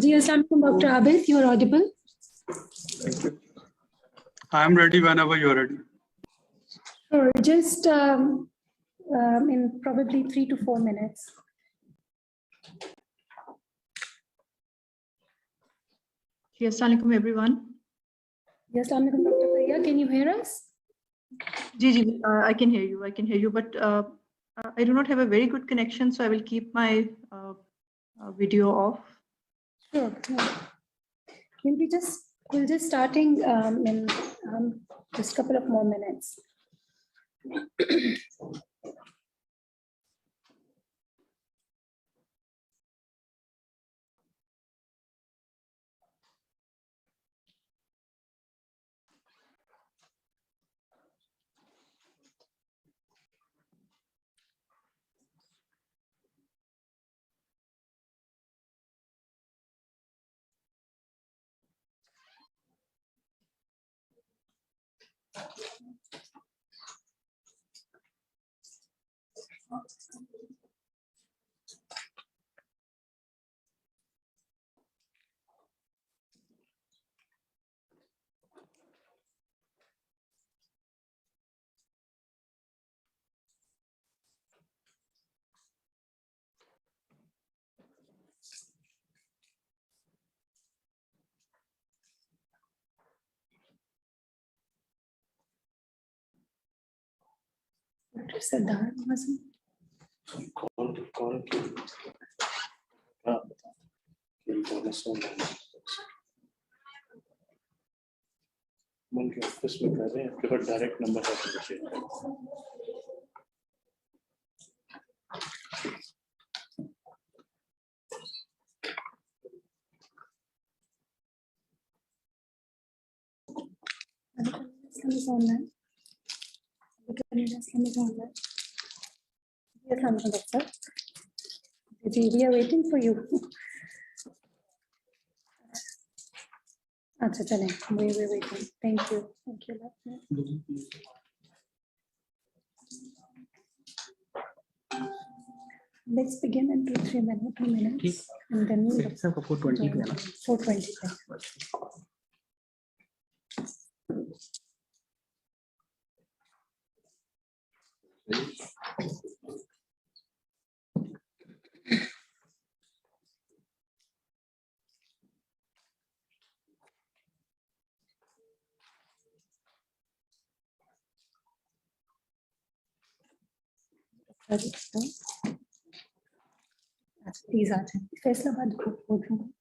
जी अस्सलाम वालेकुम Dr. Abid, you are audible. Thank you. I am ready whenever you are ready. Sure, just in probably 3 to 4 minutes. Yes, assalamu alaikum everyone. Yes, assalamu alaikum Dr. Priya, can you hear us? Gigi, I can hear you, but I do not have a very good connection, so I will keep my video off. Sure. We'll just starting in just a couple of more minutes. Dr. Siddharth wasn't. उनके office में कर रहे हैं, आपके पास direct number है तो Islam is online. Islam is online. Yes, I'm Doctor. We are waiting for you. Acha, chale. We're waiting. Thank you. Thank you. Let's begin in 2 minutes. And then we'll 4:20. 4:20. These are Faisalabad boardroom.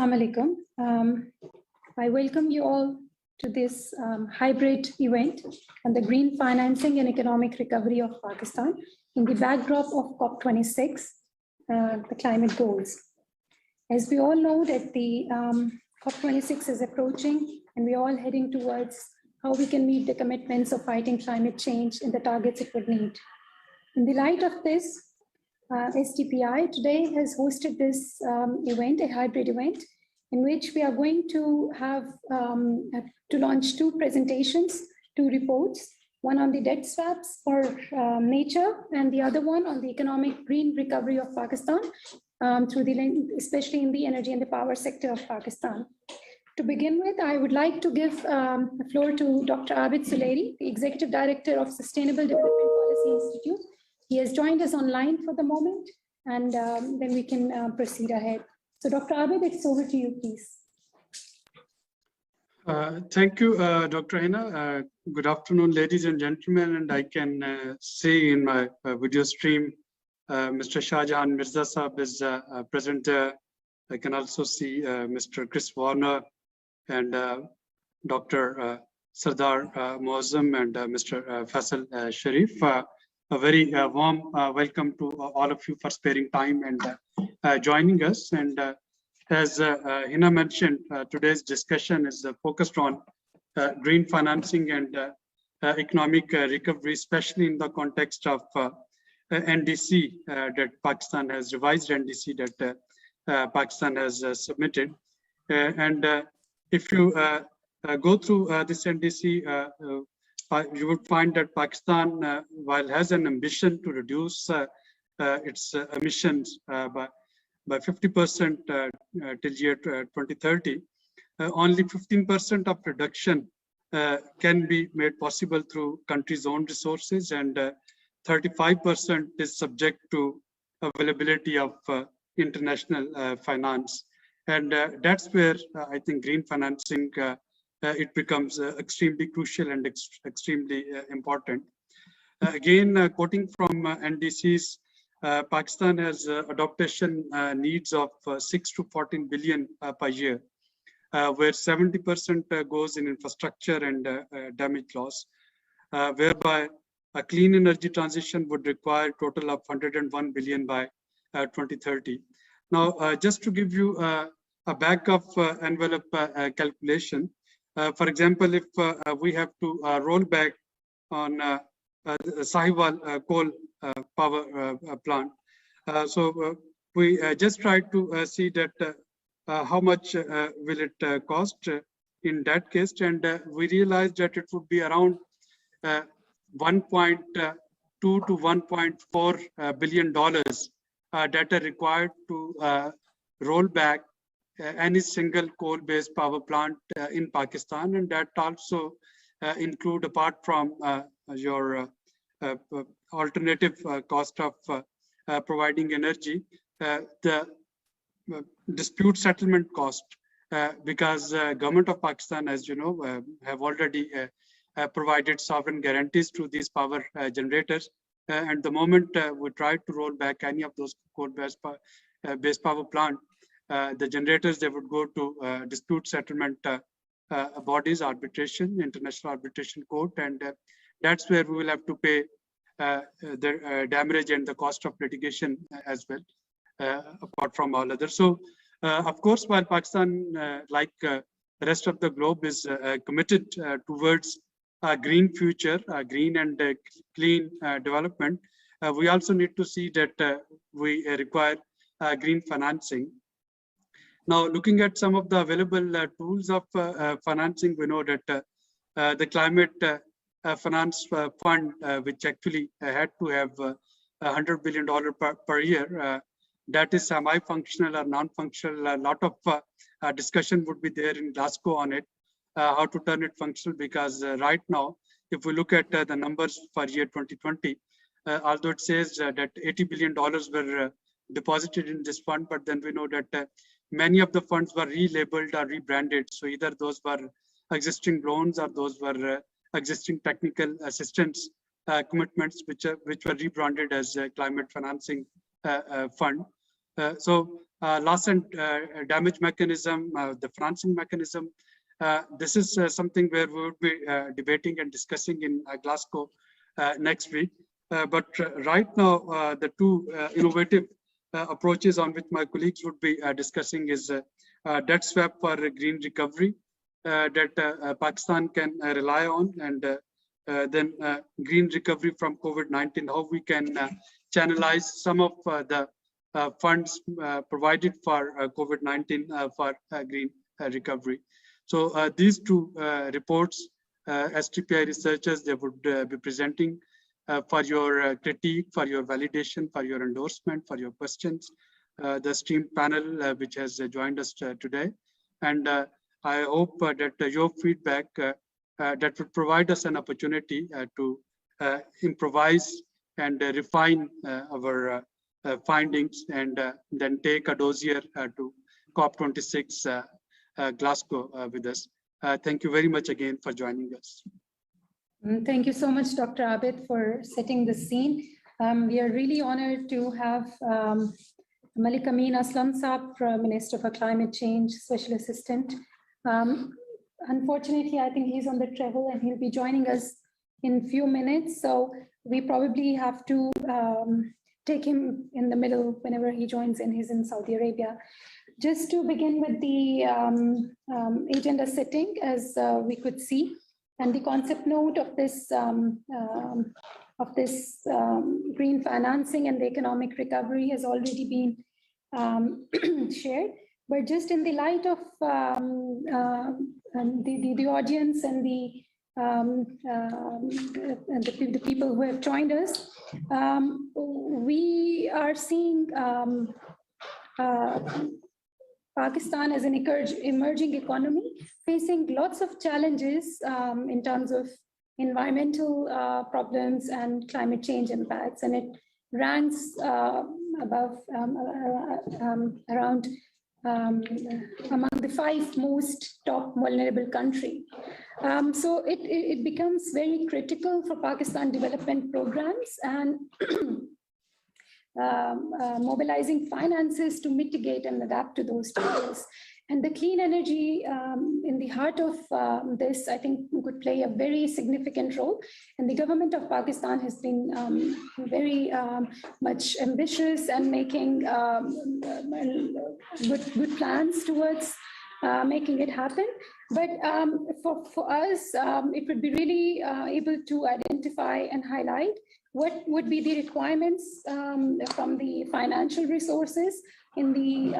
Assalamu alaikum. I welcome you all to this hybrid event on the green financing and economic recovery of Pakistan in the backdrop of COP26, the climate goals. As we all know that the COP26 is approaching and we're all heading towards how we can meet the commitments of fighting climate change and the targets it would need. In the light of this, STPI today has hosted this event, a hybrid event, in which we are going to have to launch two presentations, two reports, one on the debt swaps for nature and the other one on the economic green recovery of Pakistan, especially in the energy and the power sector of Pakistan. To begin with, I would like to give the floor to Dr. Abid Suleri, the Executive Director of Sustainable Development Policy Institute. He has joined us online for the moment, and then we can proceed ahead. So Dr. Abid, it's over to you, please. Thank you, Dr. Hina. Good afternoon, ladies and gentlemen. And I can see in my video stream, Mr. Shahjahan Mirza Saab is present there. I can also see Mr. Chris Warner and Dr. Sardar Moazzam and Mr. Faisal Sharif. A very warm welcome to all of you for sparing time and joining us. And as Hina mentioned, today's discussion is focused on green financing and economic recovery, especially in the context of NDC that Pakistan has, revised NDC that Pakistan has submitted. And if you go through this NDC, you would find that Pakistan, while has an ambition to reduce its emissions by 50% till year 2030, only 15% of reduction can be made possible through country's own resources, and 35% is subject to availability of international finance. And that's where I think green financing it becomes extremely crucial and extremely important. Again, quoting from NDCs, Pakistan has adaptation needs of 6 to 14 billion per year, where 70% goes in infrastructure and damage loss, whereby a clean energy transition would require a total of 101 billion by 2030. Now, just to give you a back of envelope calculation, for example, if we have to roll back on Sahiwal coal power plant, so we just try to see that how much will it cost in that case, and we realized that it would be around 1.2 to 1.4 billion dollars that are required to roll back any single coal-based power plant in Pakistan, and that also include, apart from your alternative cost of providing energy, the dispute settlement cost, because government of Pakistan, as you know, have already provided sovereign guarantees to these power generators. And the moment we try to roll back any of those coal-based power plant, the generators, they would go to dispute settlement bodies, arbitration, international arbitration court, and that's where we will have to pay the damage and the cost of litigation as well, apart from all others. So, of course, while Pakistan, like the rest of the globe, is committed towards a green future, green and clean development, we also need to see that we require green financing. Now, looking at some of the available tools of financing, we know that the climate finance fund, which actually had to have $100 billion per year, that is semi-functional or non-functional. A lot of discussion would be there in Glasgow on it, how to turn it functional, because right now, if we look at the numbers for year 2020, although it says that $80 billion were deposited in this fund, but then we know that many of the funds were relabeled or rebranded. So either those were existing loans or those were existing technical assistance commitments, which were rebranded as climate financing fund. So loss and damage mechanism, the financing mechanism. This is something where we will be debating and discussing in Glasgow next week. But right now, the two innovative approaches on which my colleagues would be discussing is debt swap for green recovery that Pakistan can rely on, and then green recovery from COVID-19, how we can channelize some of the funds provided for COVID-19 for green recovery. So these two reports, STPI researchers, they would be presenting for your critique, for your validation, for your endorsement, for your questions. The STEAM panel, which has joined us today. And I hope that your feedback that would provide us an opportunity to improvise and refine our findings, and then take a dossier to COP26 Glasgow with us. Thank you very much again for joining us. Thank you so much, Dr. Abid, for setting the scene. We are really honored to have Malik Amin Aslam Saab, Minister for Climate Change, Special Assistant. Unfortunately, I think he's on the travel and he'll be joining us in a few minutes. So we probably have to take him in the middle whenever he joins in. He's in Saudi Arabia. Just to begin with the agenda setting, as we could see, and the concept note of this green financing and the economic recovery has already been shared. But just in the light of the audience and the people who have joined us, we are seeing Pakistan as an emerging economy facing lots of challenges in terms of environmental problems and climate change impacts, and it ranks above around among the 5 most top vulnerable country. So it becomes very critical for Pakistan development programs and mobilizing finances to mitigate and adapt to those challenges. And the clean energy in the heart of this, I think, could play a very significant role. And the government of Pakistan has been very much ambitious and making good plans towards making it happen. But for us, it would be really able to identify and highlight what would be the requirements from the financial resources in the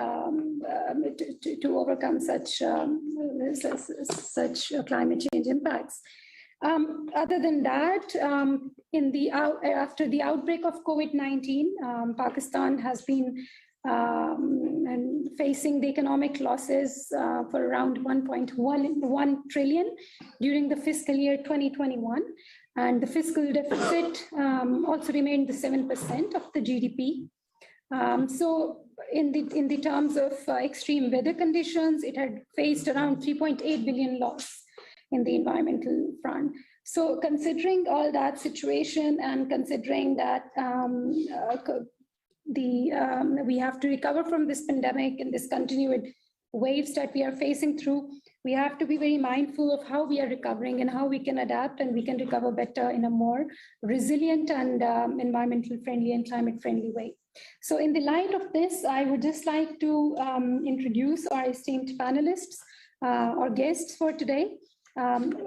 to overcome such climate change impacts. Other than that, after the outbreak of COVID-19, Pakistan has been facing the economic losses for around 1.1 trillion during the fiscal year 2021. And the fiscal deficit also remained the 7% of the GDP. So in the terms of extreme weather conditions, it had faced around 3.8 billion loss in the environmental front. So considering all that situation and considering that we have to recover from this pandemic and this continued waves that we are facing through, we have to be very mindful of how we are recovering and how we can adapt and we can recover better in a more resilient and environmental friendly and climate friendly way. So in the light of this, I would just like to introduce our esteemed panelists, our guests for today.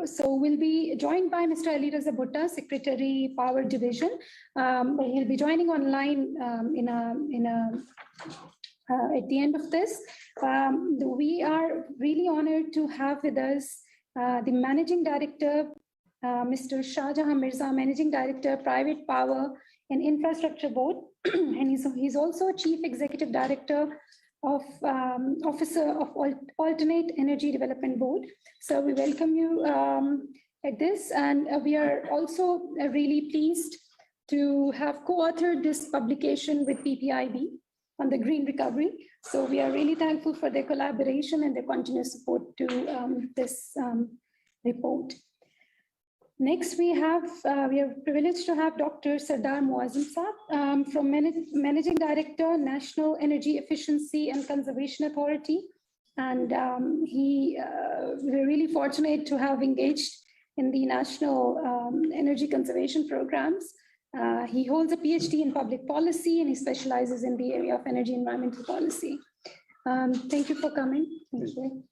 So we'll be joined by Mr. Ali Raza Bhutta, Secretary, Power Division. He'll be joining online at the end of this. We are really honored to have with us the Managing Director, Mr. Shah Jahan Mirza, Managing Director, Private Power and Infrastructure Board. And he's also Chief Executive Director of Officer of Alternate Energy Development Board. So we welcome you at this. And we are also really pleased to have co-authored this publication with PPIB on the green recovery. So we are really thankful for their collaboration and their continuous support to this report. Next, we are privileged to have Dr. Sardar Muazzam Saab from Managing Director, National Energy Efficiency and Conservation Authority. And we're really fortunate to have engaged in the national energy conservation programs. He holds a PhD in public policy and he specializes in the area of energy environmental policy. Thank you for coming. Thank you.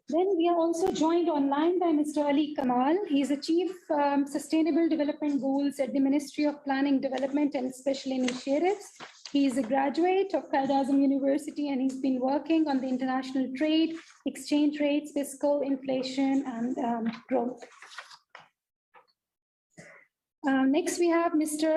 Then we are also joined online by Mr. Ali Kamal. He is a Chief Sustainable Development Goals at the Ministry of Planning, Development and Special Initiatives. He is a graduate of Qaid-e-Azam University and he's been working on the international trade, exchange rates, fiscal, inflation, and growth. Next, we have Mr.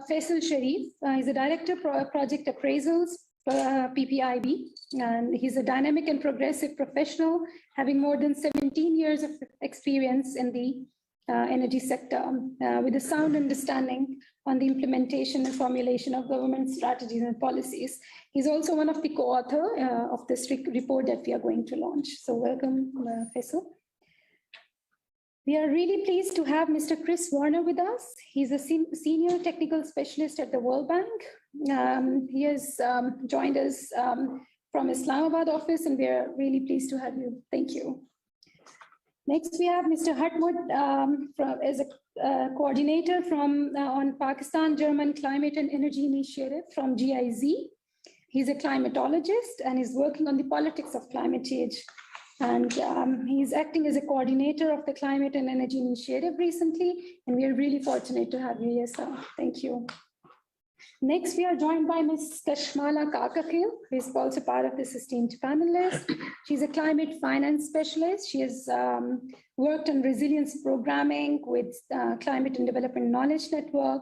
Faisal Sharif. He's a Director of Project Appraisals, PPIB, and he's a dynamic and progressive professional, having more than 17 years of experience in the energy sector, with a sound understanding on the implementation and formulation of government strategies and policies. He's also one of the co-author of this report that we are going to launch. So welcome, Faisal. We are really pleased to have Mr. Chris Warner with us. He's a senior technical specialist at the World Bank. He has joined us from Islamabad office, and we are really pleased to have you. Thank you. Next, we have Mr. Hartmut as a coordinator on Pakistan-German Climate and Energy Initiative from GIZ. He's a climatologist and is working on the politics of climate change. And he's acting as a coordinator of the Climate and Energy Initiative recently, and we are really fortunate to have you here, sir. Thank you. Next, we are joined by Ms. Kashmala Kakakil, who is also part of this esteemed panelist. She's a climate finance specialist. She has worked on resilience programming with Climate and Development Knowledge Network,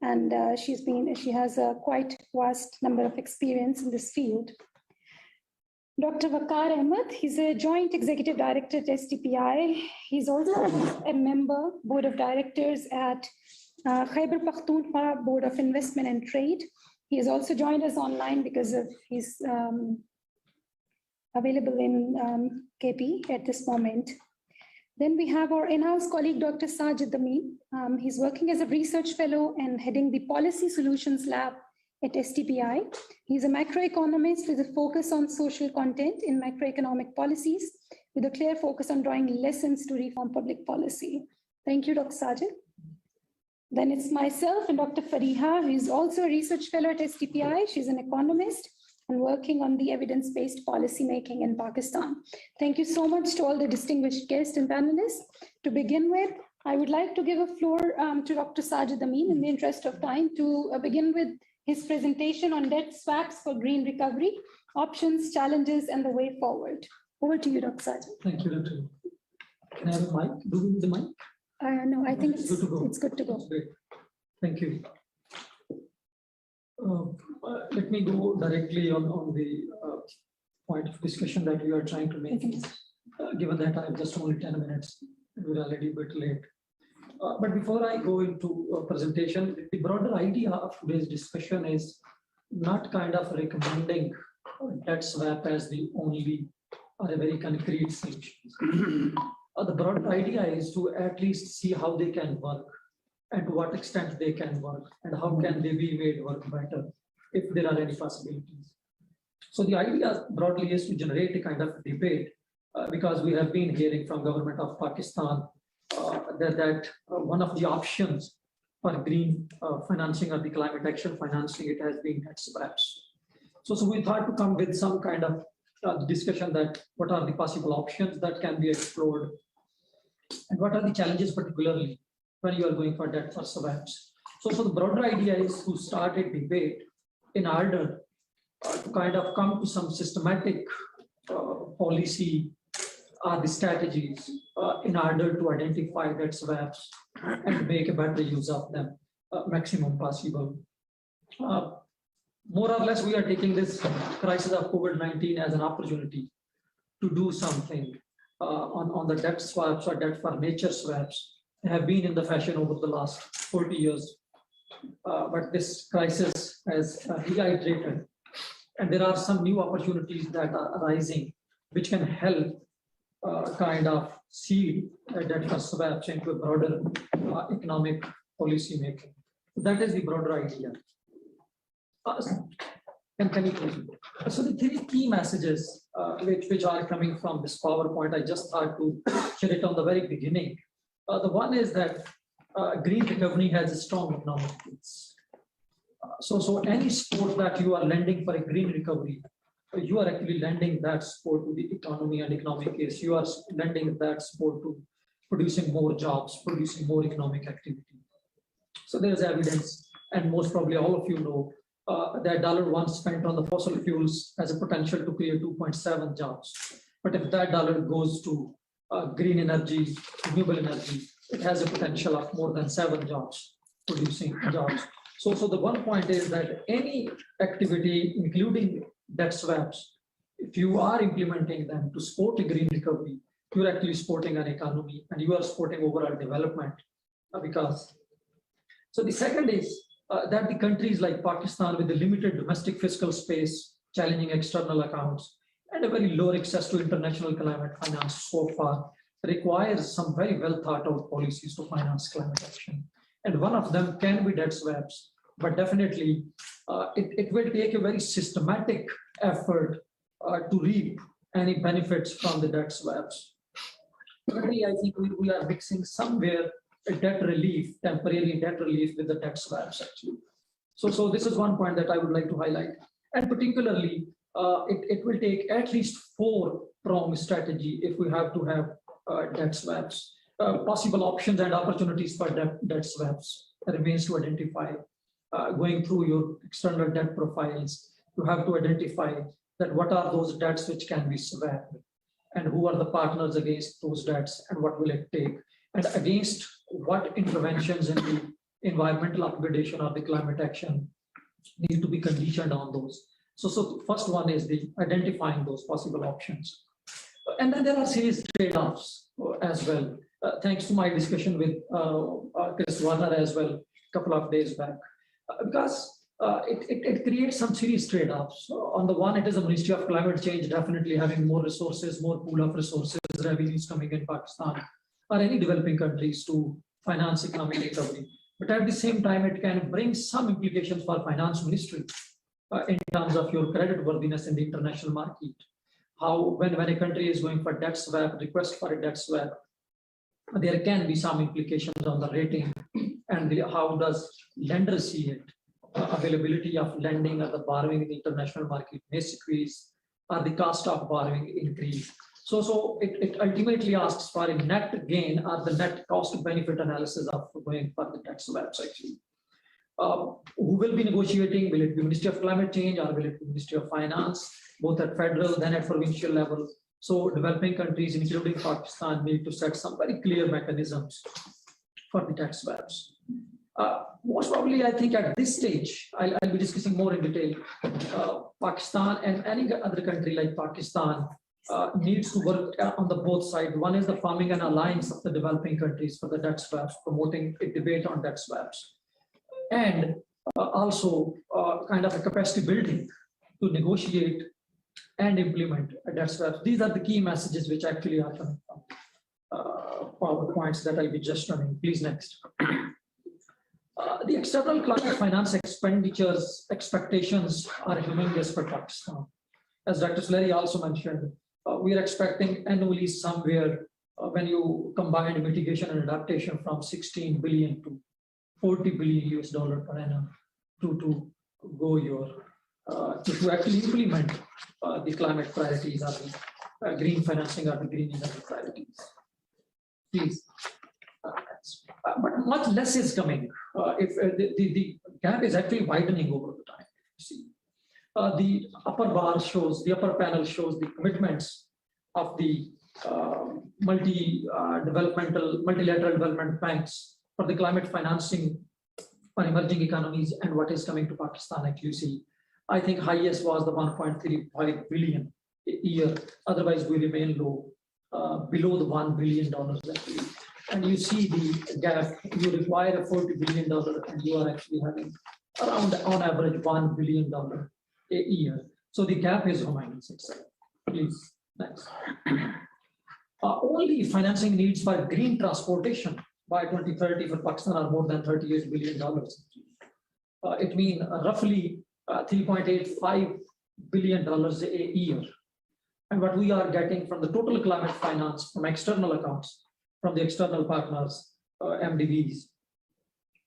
and she has a quite vast number of experience in this field. Dr. Waqar Ahmed, he's a Joint Executive Director at STPI. He's also a member, Board of Directors at Khyber Pakhtunkhwa Board of Investment and Trade. He has also joined us online because of he's available in KP at this moment. Then we have our in-house colleague, Dr. Sajid Amin. He's working as a research fellow and heading the Policy Solutions Lab at STPI. He's a macroeconomist with a focus on social content in macroeconomic policies, with a clear focus on drawing lessons to reform public policy. Thank you, Dr. Sajid. Then it's myself and Dr. Fariha, who is also a research fellow at STPI. She's an economist and working on the evidence-based policy making in Pakistan. Thank you so much to all the distinguished guests and panelists. To begin with, I would like to give a floor to Dr. Sajid Amin in the interest of time to begin with his presentation on debt swaps for green recovery, options, challenges, and the way forward. Over to you, Dr. Sajid. Thank you, Dr. Can I have a mic? Do we need the mic? No, I think it's good to go. It's good to go. Great. Thank you. Let me go directly on the point of discussion that we are trying to make. Given that I have just only 10 minutes, we're already a bit late. But before I go into a presentation, the broader idea of today's discussion is not kind of recommending debt swap as the only or a very concrete solution. The broader idea is to at least see how they can work and to what extent they can work and how can they be made work better if there are any possibilities. So the idea broadly is to generate a kind of debate because we have been hearing from government of Pakistan that one of the options for green financing or the climate action financing, it has been debt swaps. So we thought to come with some kind of discussion that what are the possible options that can be explored and what are the challenges particularly when you are going for debt for swaps. So the broader idea is to start a debate in order to kind of come to some systematic policy or the strategies in order to identify debt swaps and make a better use of them, maximum possible. More or less, we are taking this crisis of COVID-19 as an opportunity to do something on the debt swaps or debt for nature swaps. They have been in the fashion over the last 40 years. But this crisis has reiterated, and there are some new opportunities that are arising, which can help kind of seed that was swapped into a broader economic policy making. That is the broader idea. Can you please? So the three key messages which are coming from this PowerPoint, I just thought to share it on the very beginning. The one is that green recovery has a strong economic base. So any support that you are lending for a green recovery, you are actually lending that support to the economy and economic case. You are lending that support to producing more jobs, producing more economic activity. So there is evidence, and most probably all of you know, that $1 spent on the fossil fuels has a potential to create 2.7 jobs. But if that dollar goes to green energy, renewable energy, it has a potential of more than 7 jobs, producing jobs. So the one point is that any activity, including debt swaps, if you are implementing them to support a green recovery, you're actually supporting an economy and you are supporting overall development. So the second is that the countries like Pakistan with a limited domestic fiscal space, challenging external accounts, and a very low access to international climate finance so far requires some very well thought out policies to finance climate action. And one of them can be debt swaps, but definitely it will take a very systematic effort to reap any benefits from the debt swaps. Currently, I think we are mixing somewhere a debt relief, temporary debt relief with the debt swaps actually. So this is one point that I would like to highlight. And particularly, it will take at least 4-pronged strategy if we have to have debt swaps. Possible options and opportunities for debt swaps remains to identify. Going through your external debt profiles, you have to identify that what are those debts which can be swapped and who are the partners against those debts and what will it take and against what interventions in the environmental upgradation or the climate action need to be conditioned on those. So the first one is the identifying those possible options. And then there are serious trade-offs as well. Thanks to my discussion with Chris Warner as well a couple of days back, because it creates some serious trade-offs. So on the one, it is a Ministry of Climate Change definitely having more resources, more pool of resources, revenues coming in Pakistan or any developing countries to finance economic recovery. But at the same time, it can bring some implications for finance ministry in terms of your credit worthiness in the international market. How when a country is going for debt swap, request for a debt swap, there can be some implications on the rating and how does lenders see it. Availability of lending or the borrowing in the international market may decrease or the cost of borrowing increase. So it ultimately asks for a net gain or the net cost benefit analysis of going for the debt swaps actually. Who will be negotiating? Will it be Ministry of Climate Change or will it be Ministry of Finance, both at federal then at provincial level? So developing countries, including Pakistan, need to set some very clear mechanisms for the debt swaps. Most probably, I think at this stage, I'll be discussing more in detail. Pakistan and any other country like Pakistan needs to work on the both sides. One is the forming an alliance of the developing countries for the debt swaps, promoting a debate on debt swaps, and also kind of a capacity building to negotiate and implement a debt swaps. These are the key messages which actually are coming from PowerPoints that I'll be just running. Please next. The external climate finance expenditures expectations are humongous for Pakistan. As Dr. Sleri also mentioned, we are expecting annually somewhere when you combine mitigation and adaptation from 16 billion to 40 billion US dollar per annum to go your to actually implement the climate priorities or the green financing or the green energy priorities. Please. But much less is coming. If the gap is actually widening over the time. See, the upper bar shows, the upper panel shows the commitments of the multilateral development banks for the climate financing for emerging economies and what is coming to Pakistan. Actually, see, I think highest was the 1.35 billion a year. Otherwise, we remain low, below the $1 billion actually. And you see the gap, you require a $40 billion and you are actually having around on average $1 billion a year. So the gap is humongous itself. Please, next. Only financing needs for green transportation by 2030 for Pakistan are more than $38 billion. It means roughly $3.85 billion a year. And what we are getting from the total climate finance from external accounts, from the external partners, MDBs,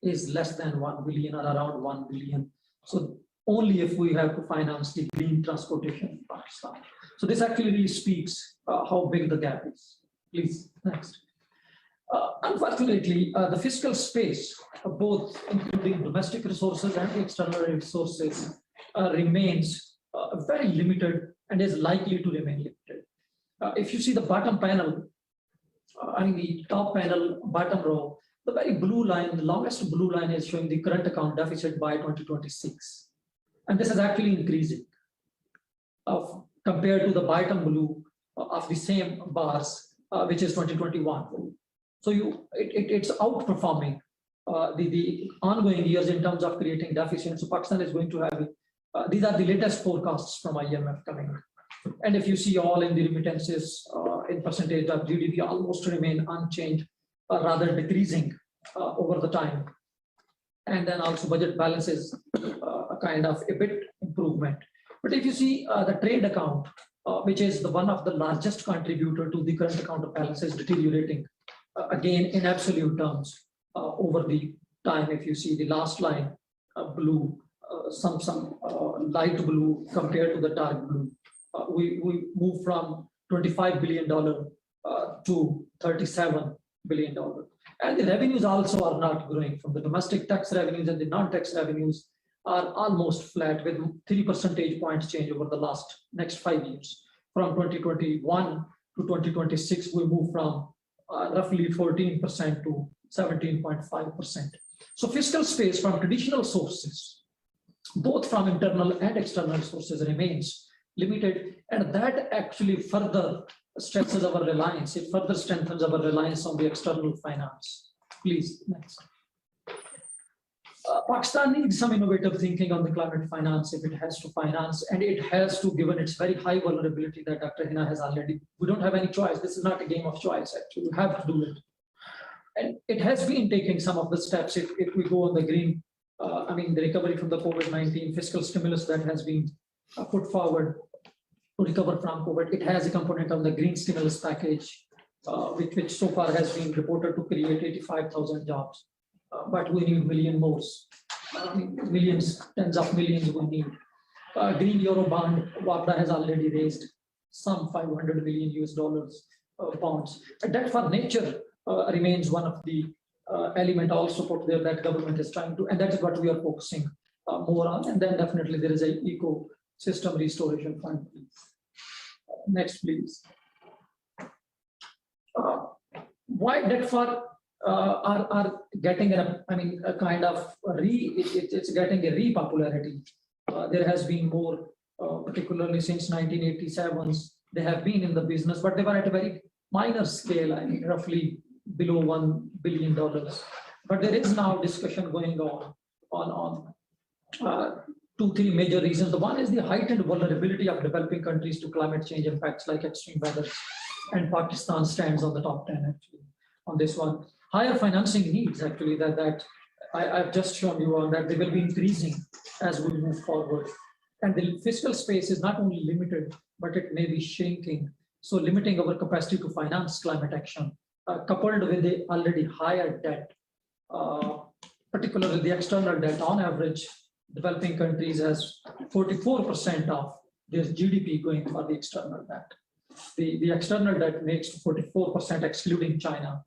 is less than 1 billion or around 1 billion. So only if we have to finance the green transportation in Pakistan. So this actually really speaks how big the gap is. Please, next. Unfortunately, the fiscal space, both including domestic resources and external resources, remains very limited and is likely to remain limited. If you see the bottom panel, the top panel, bottom row, the very blue line, the longest blue line is showing the current account deficit by 2026. And this is actually increasing compared to the bottom blue of the same bars, which is 2021. So it's outperforming the ongoing years in terms of creating deficit. So Pakistan is going to have, these are the latest forecasts from IMF coming. And if you see all in the remittances in percentage of GDP almost remain unchanged, or rather decreasing over the time. And then also budget balances a kind of a bit improvement. But if you see the trade account, which is the one of the largest contributor to the current account of balances deteriorating, again in absolute terms over the time. If you see the last line, blue, some light blue compared to the dark blue, we move from $25 billion to $37 billion. And the revenues also are not growing. From the domestic tax revenues and the non-tax revenues are almost flat, with 3 percentage points change over the next 5 years. From 2021 to 2026, we move from roughly 14% to 17.5%. So fiscal space from traditional sources, both from internal and external sources, remains limited, and that actually further stretches our reliance. It further strengthens our reliance on the external finance. Please, next. Pakistan needs some innovative thinking on the climate finance if it has to finance, and it has to, given its very high vulnerability that Dr. Hina has already. We don't have any choice. This is not a game of choice, actually. We have to do it. And it has been taking some of the steps. If we go on the green, the recovery from the COVID-19 fiscal stimulus that has been put forward to recover from COVID, it has a component of the green stimulus package, which so far has been reported to create 85,000 jobs. But we need million more, millions, tens of millions we need. Green Euro bond, WAPDA has already raised some $500 million US bonds. Debt for nature remains one of the element also put there that government is trying to, and that is what we are focusing more on. And then definitely there is a ecosystem restoration fund. Next, please. Why debt for are getting a kind of it's getting a re-popularity. There has been more, particularly since 1987s, they have been in the business, but they were at a very minor scale, roughly below $1 billion. But there is now discussion going on 2-3 major reasons. The one is the heightened vulnerability of developing countries to climate change impacts like extreme weather, and Pakistan stands on the top 10 actually on this one. Higher financing needs, actually, that I've just shown you on that they will be increasing as we move forward. And the fiscal space is not only limited, but it may be shrinking. So limiting our capacity to finance climate action, coupled with the already higher debt, particularly the external debt. On average, developing countries has 44% of their GDP going for the external debt. The external debt makes 44% excluding China.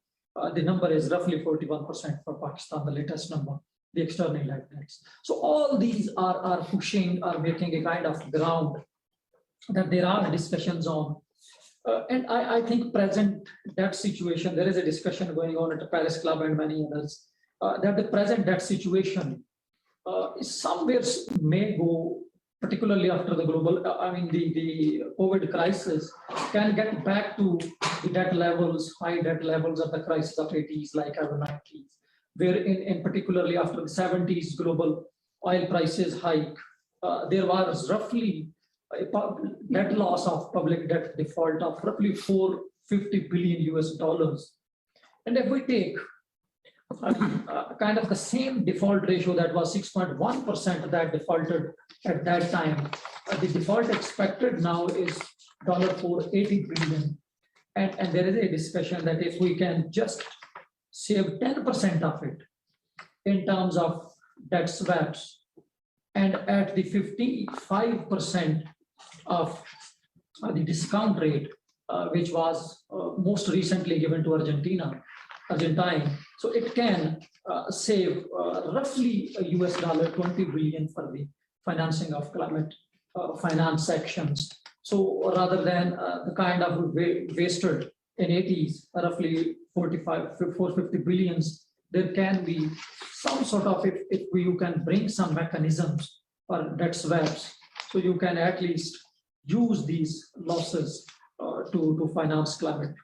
The number is roughly 41% for Pakistan, the latest number, the external debts. So all these are making a kind of ground that there are discussions on. And I think present debt situation, there is a discussion going on at the Paris Club and many others, that the present debt situation is somewhere may go, particularly after the global, the COVID crisis, can get back to the debt levels, high debt levels of the crisis of 80s, like our 90s, where in particularly after the 70s global oil prices hike, there was roughly a net loss of public debt default of roughly $4 $50 billion US. And if we take kind of the same default ratio that was 6.1% that defaulted at that time, the default expected now is $480 billion. And there is a discussion that if we can just save 10% of it in terms of debt swaps, and at the 55% of the discount rate, which was most recently given to Argentine. So it can save roughly $20 billion for the financing of climate finance actions. So rather than the kind of wasted in 80s, roughly 450 billions, there can be some sort of, if you can bring some mechanisms for debt swaps, so you can at least use these losses to finance climate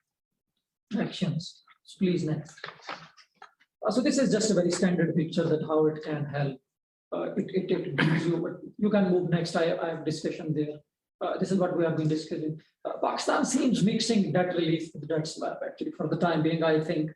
actions. So please next. So this is just a very standard picture that how it can help. It gives you, but you can move next. I have discussion there. This is what we have been discussing. Pakistan seems mixing debt relief with debt swap. Actually, for the time being, I think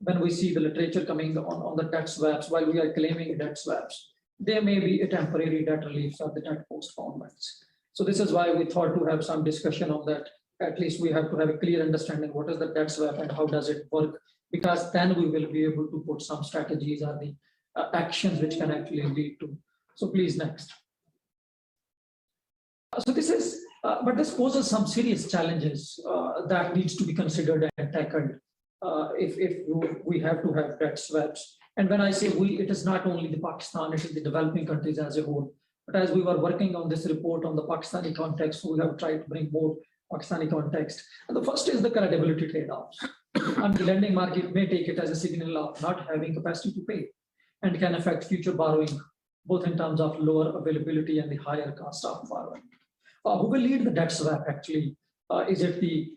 when we see the literature coming on the debt swaps, while we are claiming debt swaps, there may be a temporary debt reliefs or the debt postponements. So this is why we thought to have some discussion on that. At least we have to have a clear understanding what is the debt swap and how does it work, because then we will be able to put some strategies or the actions which can actually lead to. So please next. So this is, but this poses some serious challenges that needs to be considered and tackled if we have to have debt swaps. And when I say we, it is not only the Pakistan, it is the developing countries as a whole. But as we were working on this report on the Pakistani context, we have tried to bring more Pakistani context. And the first is the credibility trade-offs. And the lending market may take it as a signal of not having capacity to pay and can affect future borrowing, both in terms of lower availability and the higher cost of borrowing. Who will lead the debt swap actually? Is it the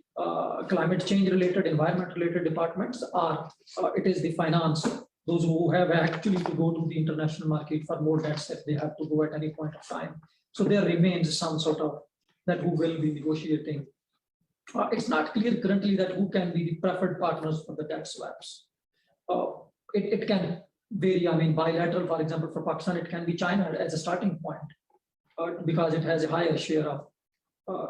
climate change related, environment related departments, or it is the finance, those who have actually to go to the international market for more debts if they have to go at any point of time. So there remains some sort of that who will be negotiating. It's not clear currently that who can be the preferred partners for the debt swaps. It can vary. I mean, bilateral, for example, for Pakistan, it can be China as a starting point because it has a higher share of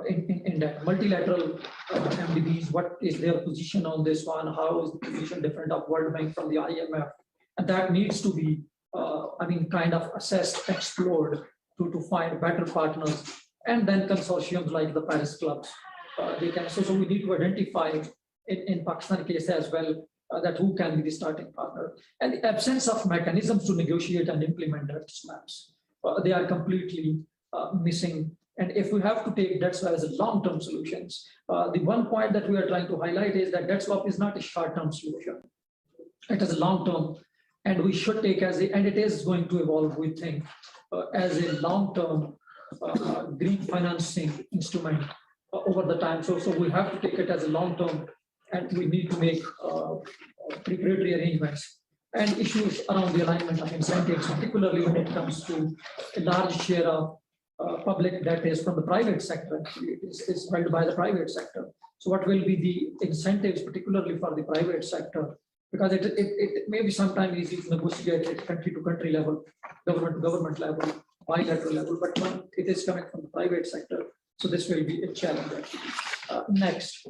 in that. Multilateral MDBs, what is their position on this one? How is the position different of World Bank from the IMF? And that needs to be, kind of assessed, explored to find better partners. And then consortiums like the Paris clubs, they can. So we need to identify in Pakistan case as well that who can be the starting partner. And the absence of mechanisms to negotiate and implement debt swaps, they are completely missing. And if we have to take debt swap as a long-term solutions, the one point that we are trying to highlight is that debt swap is not a short-term solution. It is a long-term, and we should take as a, and it is going to evolve, we think, as a long-term green financing instrument over the time. So we have to take it as a long-term, and we need to make preparatory arrangements and issues around the alignment of incentives, particularly when it comes to a large share of public debt is from the private sector. It's held by the private sector. So what will be the incentives, particularly for the private sector? Because it may be sometimes easy to negotiate at country to country level, government to government level, bilateral level, but when it is coming from the private sector, so this will be a challenge. Next.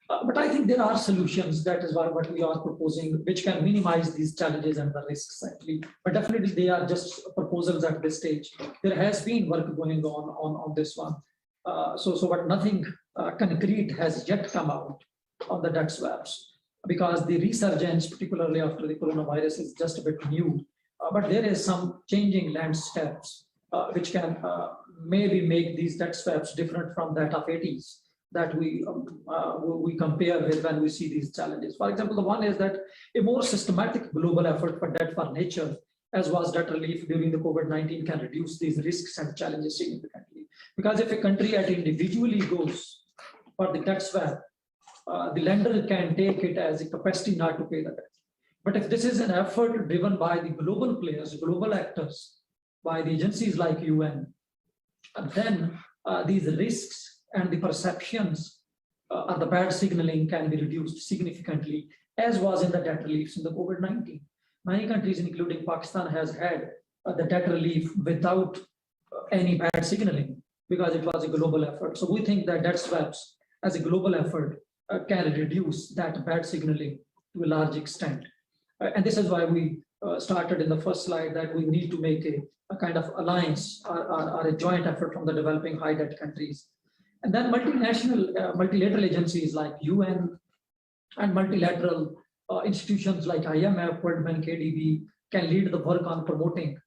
But I think there are solutions. That is what we are proposing, which can minimize these challenges and the risks actually. But definitely they are just proposals at this stage. There has been work going on this one. But nothing concrete has yet come out on the debt swaps, because the resurgence, particularly after the coronavirus, is just a bit new. But there is some changing landscapes which can maybe make these debt swaps different from that of 80s that we compare with when we see these challenges. For example, the one is that a more systematic global effort for debt for nature, as was debt relief during the COVID-19, can reduce these risks and challenges significantly. Because if a country at individually goes for the debt swap, the lender can take it as a capacity not to pay the debt. But if this is an effort driven by the global players, global actors, by the agencies like UN, then these risks and the perceptions or the bad signaling can be reduced significantly, as was in the debt reliefs in the COVID-19. Many countries, including Pakistan, has had the debt relief without any bad signaling because it was a global effort. So we think that debt swaps as a global effort can reduce that bad signaling to a large extent. And this is why we started in the first slide that we need to make a kind of alliance or a joint effort from the developing high debt countries. And then multilateral agencies like UN and multilateral institutions like IMF, World Bank, KDB can lead the work on promoting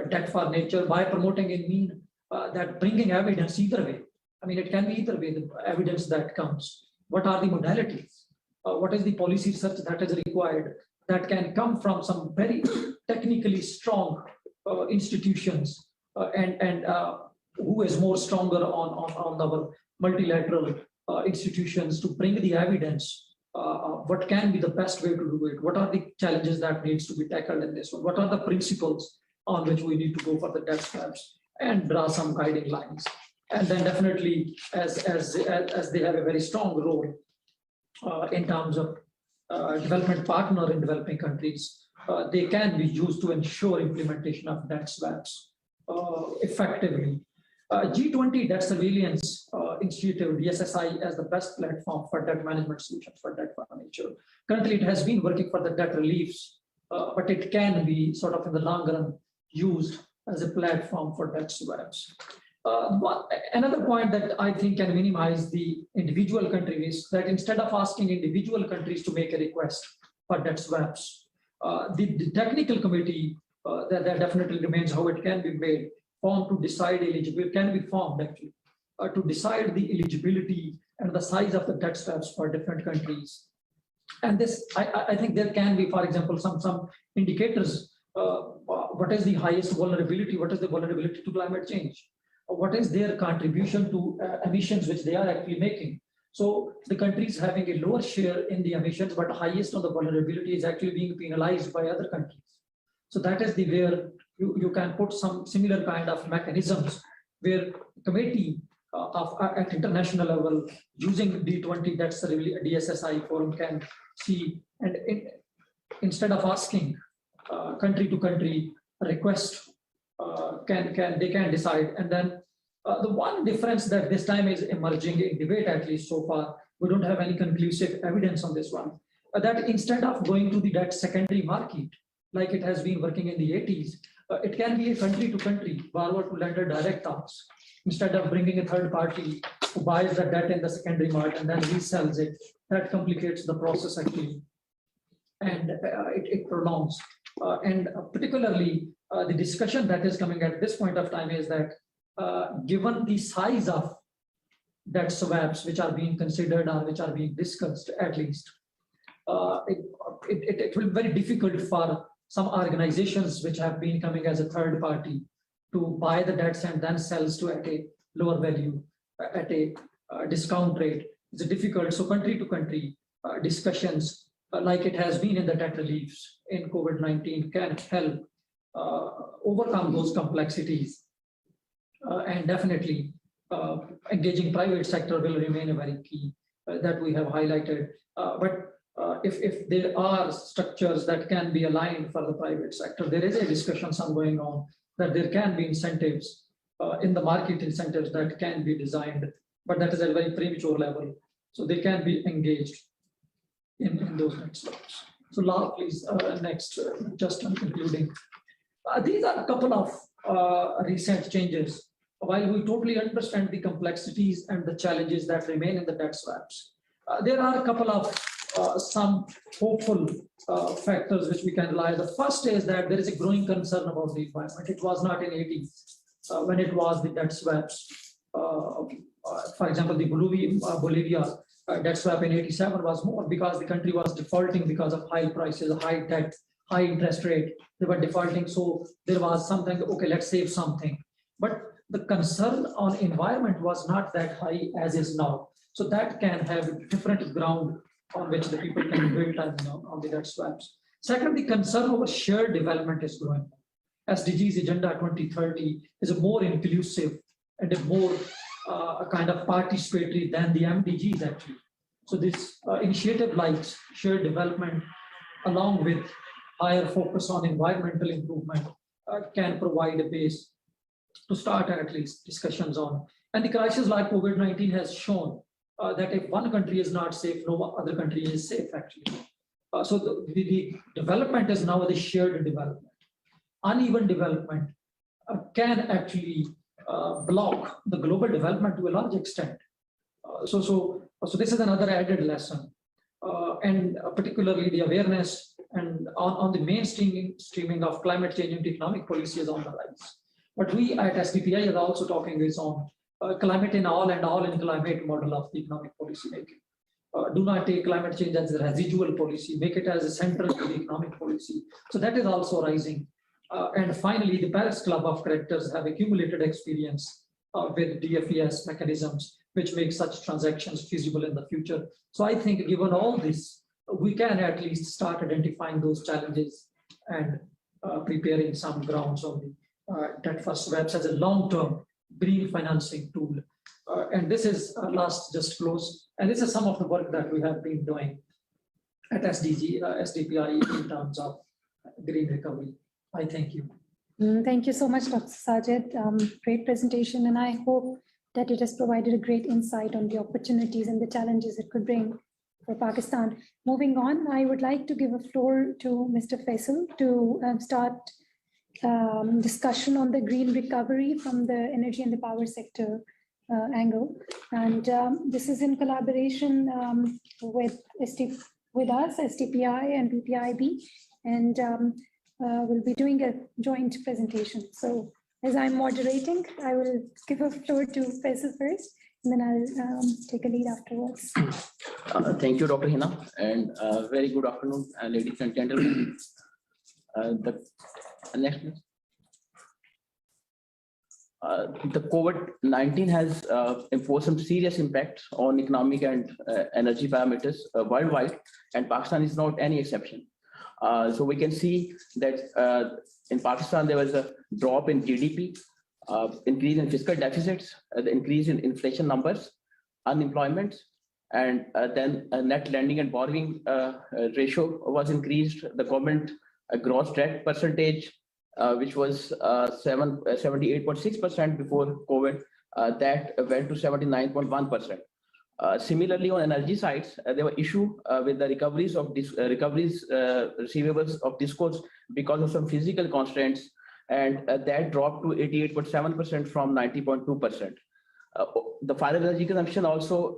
debt for nature. By promoting it mean that bringing evidence either way. I mean, it can be either way, the evidence that comes. What are the modalities? What is the policy research that is required that can come from some very technically strong institutions and who is more stronger on our multilateral institutions to bring the evidence. What can be the best way to do it? What are the challenges that needs to be tackled in this one? What are the principles on which we need to go for the debt swaps and draw some guiding lines? And then definitely, as they have a very strong role in terms of development partner in developing countries, they can be used to ensure implementation of debt swaps effectively. G20 Debt Surveillance Initiative, DSSI, as the best platform for debt management solutions for debt for nature. Currently, it has been working for the debt reliefs, but it can be sort of in the long run used as a platform for debt swaps. Another point that I think can minimize the individual country risk, that instead of asking individual countries to make a request for debt swaps, the technical committee that definitely remains how it can be made, formed to decide eligibility, can be formed actually, to decide the eligibility and the size of the debt swaps for different countries. And this, I think there can be, for example, some indicators. What is the highest vulnerability? What is the vulnerability to climate change? What is their contribution to emissions which they are actually making? So the countries having a lower share in the emissions but highest on the vulnerability is actually being penalized by other countries. So that is the where you can put some similar kind of mechanisms where committee at international level using D20, that's the DSSI forum, can see, and instead of asking country to country request, they can decide. And then the one difference that this time is emerging in debate, at least so far, we don't have any conclusive evidence on this one, that instead of going to the debt secondary market, like it has been working in the 80s, it can be a country to country, borrower to lender direct talks, instead of bringing a third party who buys the debt in the secondary market and then resells it. That complicates the process actually, and it prolongs. And particularly the discussion that is coming at this point of time is that given the size of debt swaps which are being considered or which are being discussed, at least, it will be very difficult for some organizations which have been coming as a third party to buy the debts and then sells to at a lower value, at a discount rate. It's difficult. So country to country discussions like it has been in the debt reliefs in COVID-19 can help overcome those complexities. And definitely engaging private sector will remain a very key that we have highlighted. But if there are structures that can be aligned for the private sector, there is a discussion going on that there can be incentives in the market, incentives that can be designed, but that is at a very premature level. So they can be engaged in those next steps. So Lal, please, next, just on concluding. These are a couple of recent changes. While we totally understand the complexities and the challenges that remain in the debt swaps, there are a couple of some hopeful factors which we can rely on. The first is that there is a growing concern about the environment. It was not in 80s when it was the debt swaps. For example, the Bolivia debt swap in 87 was more because the country was defaulting because of high prices, high debt, high interest rate. They were defaulting, so there was something, okay, let's save something. But the concern on environment was not that high as is now. So that can have a different ground on which the people can build on the debt swaps. Second, the concern over shared development is growing. SDGs Agenda 2030 is a more inclusive and a more a kind of participatory than the MDGs actually. So this initiative like shared development along with higher focus on environmental improvement can provide a base to start at least discussions on. And the crisis like COVID-19 has shown that if one country is not safe, no other country is safe actually. So the development is now the shared development. Uneven development can actually block the global development to a large extent. So this is another added lesson. And particularly the awareness and on the mainstreaming of climate change into economic policy is on the rise. But we at SDPI are also talking is on climate in all and all in climate model of the economic policy making. Do not take climate change as a residual policy, make it as a central to the economic policy. So that is also rising. And finally, the Paris Club of Creditors have accumulated experience with DFES mechanisms, which make such transactions feasible in the future. So I think given all this, we can at least start identifying those challenges and preparing some grounds on the debt first swaps as a long-term green financing tool. And this is last just close. And this is some of the work that we have been doing at SDPI in terms of green recovery. I thank you. Thank you so much, Dr. Sajid. Great presentation, and I hope that it has provided a great insight on the opportunities and the challenges it could bring for Pakistan. Moving on, I would like to give a floor to Mr. Faisal to start discussion on the green recovery from the energy and the power sector angle. And this is in collaboration with us, SDPI and BPIB, and we'll be doing a joint presentation. So as I'm moderating, I will give a floor to Faisal first, and then I'll take a lead afterwards. Thank you, Dr. Hina, and very good afternoon, ladies and gentlemen. The next, please. The COVID-19 has imposed some serious impact on economic and energy parameters worldwide, and Pakistan is not any exception. So we can see that in Pakistan, there was a drop in GDP, increase in fiscal deficits, the increase in inflation numbers, unemployment, and then net lending and borrowing ratio was increased. The government gross debt percentage, which was 78.6% before COVID, that went to 79.1%. Similarly, on energy sides, there were issues with the recoveries receivables of discos because of some physical constraints, and that dropped to 88.7% from 90.2%. The final energy consumption also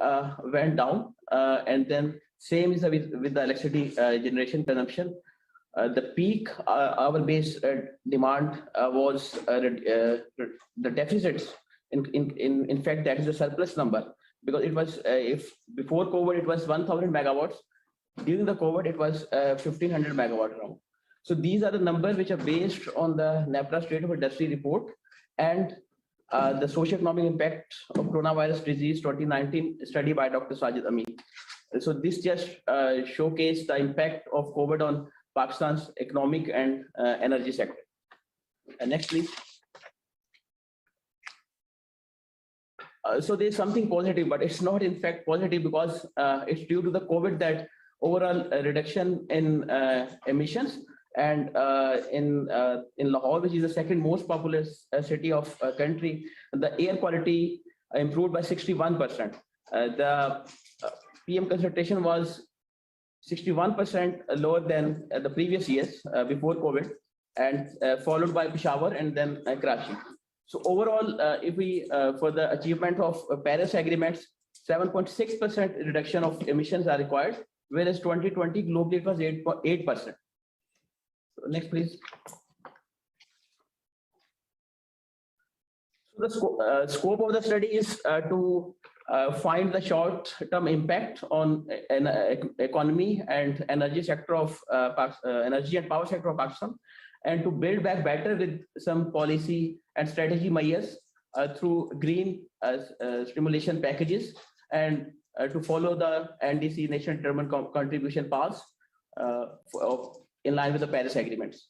went down, and then same is with the electricity generation consumption. The peak hour based demand was the deficits. In fact, that is a surplus number, because it was if before COVID it was 1,000 megawatts. During the COVID it was 1,500 megawatt around. So these are the numbers which are based on the NEPRA State of Industry report and the socio-economic impact of coronavirus disease 2019 study by Dr. Sajid Amin. So this just showcased the impact of COVID on Pakistan's economic and energy sector. Next, please. So there's something positive, but it's not in fact positive, because it's due to the COVID that overall reduction in emissions, and in Lahore, which is the second most populous city of country, the air quality improved by 61%. The PM concentration was 61% lower than the previous years before COVID, and followed by Peshawar and then Karachi. So overall, if we for the achievement of Paris agreements, 7.6% reduction of emissions are required, whereas 2020 globally it was 8%. So next, please. So the scope of the study is to find the short-term impact on economy and energy sector of energy and power sector of Pakistan, and to build back better with some policy and strategy measures through green stimulation packages, and to follow the NDC National Determined Contribution paths in line with the Paris agreements.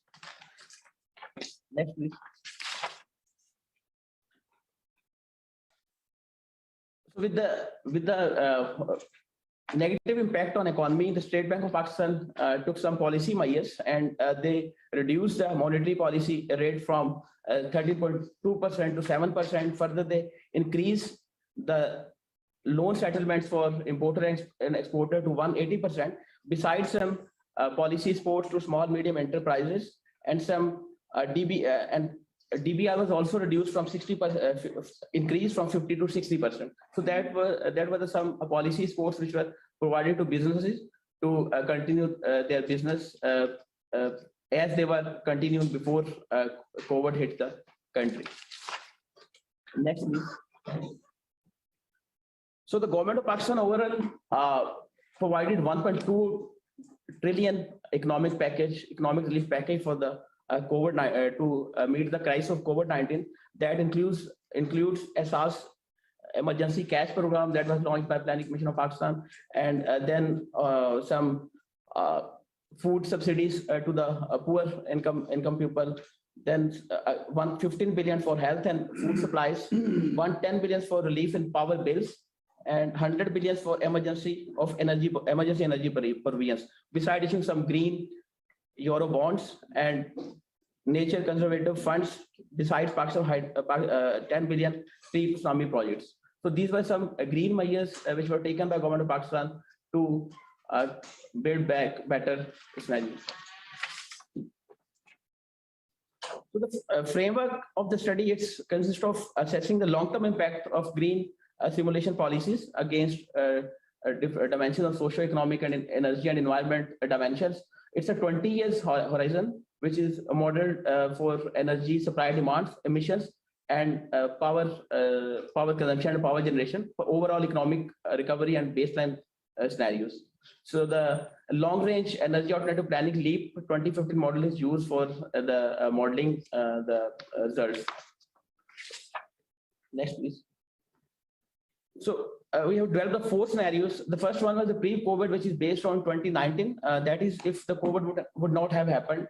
Next, please. with the negative impact on economy, the State Bank of Pakistan took some policy measures, and they reduced the monetary policy rate from 13.2% to 7%. Further, they increased the loan settlements for importer and exporter to 180%. Besides some policy supports to small medium enterprises, and some DBI was also reduced from 60%, increased from 50 to 60%. So that were some policy supports which were provided to businesses to continue their business as they were continuing before COVID hit the country. Next, please. So the government of Pakistan overall provided 1.2 trillion economic relief package for the COVID to meet the crisis of COVID-19. That includes Asas emergency cash program that was launched by Planning Commission of Pakistan, and then some food subsidies to the poor income people. Then 115 billion for health and food supplies, 110 billion for relief in power bills, and 100 billion for emergency energy provisions. Besides issuing some green Euro bonds and nature conservative funds, besides Pakistan had 10 billion pre-tsunami projects. So these were some green measures which were taken by government of Pakistan to build back better scenarios. So the framework of the study consists of assessing the long-term impact of green simulation policies against different dimensions of socio-economic and energy and environment dimensions. It's a 20 years horizon, which is modeled for energy supply demands, emissions, and power consumption and power generation for overall economic recovery and baseline scenarios. So the long-range energy alternative planning LEAP 2015 model is used for the modeling the results. Next, please. So we have developed the 4 scenarios. The first one was the pre-COVID, which is based on 2019. That is, if the COVID would not have happened,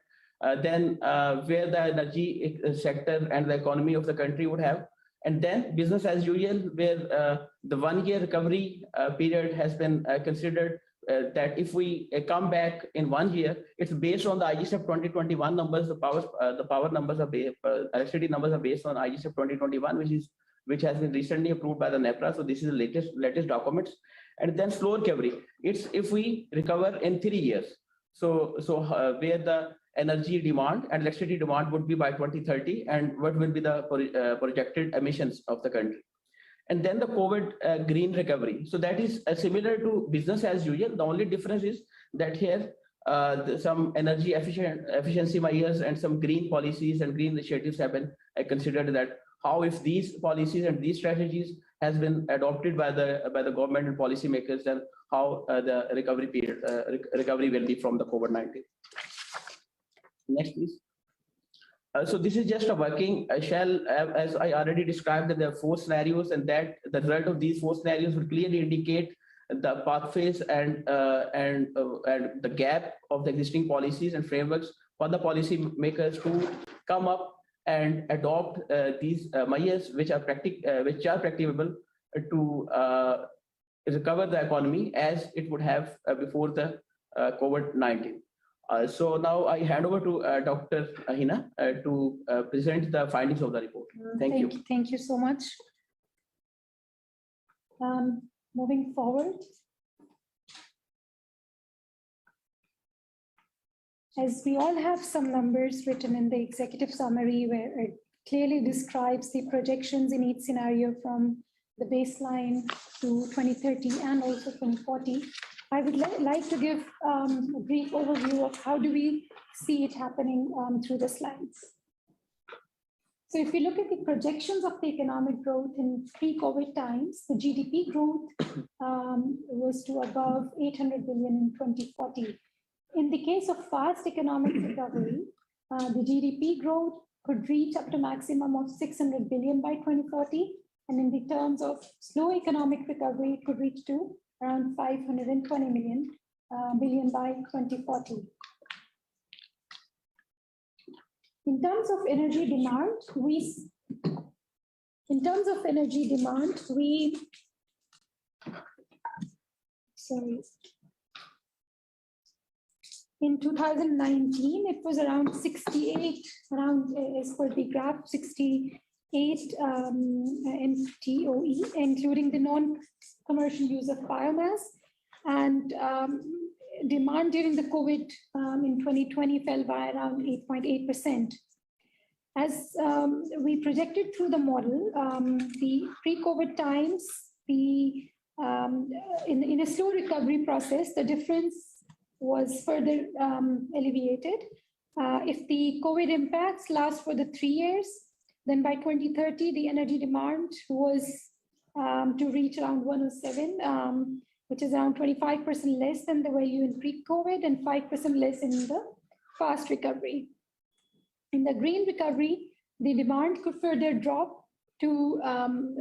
then where the energy sector and the economy of the country would have. And then business as usual, where the 1-year recovery period has been considered, that if we come back in 1 year, it's based on the IGSF 2021 numbers. The power numbers are electricity numbers are based on IGSF 2021, which has been recently approved by the NEPRA. So this is the latest documents. And then slow recovery. It's if we recover in 3 years. So where the energy demand and electricity demand would be by 2030, and what will be the projected emissions of the country. And then the COVID green recovery. So that is similar to business as usual. The only difference is that here some energy efficiency measures and some green policies and green initiatives have been considered, that how if these policies and these strategies has been adopted by the government and policymakers, then how the recovery period recovery will be from the COVID-19. Next, please. So this is just a working shell, as I already described, that there are 4 scenarios, and that the result of these 4 scenarios will clearly indicate the pathways and the gap of the existing policies and frameworks for the policymakers to come up and adopt these measures which are practicable to recover the economy as it would have before the COVID-19. So now I hand over to Dr. Hina to present the findings of the report. Thank you. Thank you so much. Moving forward. As we all have some numbers written in the executive summary where it clearly describes the projections in each scenario from the baseline to 2030 and also 2040. I would like to give a brief overview of how do we see it happening through the slides. So if we look at the projections of the economic growth in pre-COVID times, the GDP growth was to above 800 billion in 2040. In the case of fast economic recovery, the GDP growth could reach up to maximum of 600 billion by 2040. And in the terms of slow economic recovery, it could reach to around 520 billion by 2040. In terms of energy demand, we sorry. In 2019, it was around 68, as per the graph, 68 MTOE, including the non-commercial use of biomass. And demand during the COVID in 2020 fell by around 8.8%. As we projected through the model, the pre-COVID times, in a slow recovery process, the difference was further alleviated. If the COVID impacts last for the 3 years, then by 2030, the energy demand was to reach around 107, which is around 25% less than the value in pre-COVID and 5% less in the fast recovery. In the green recovery, the demand could further drop to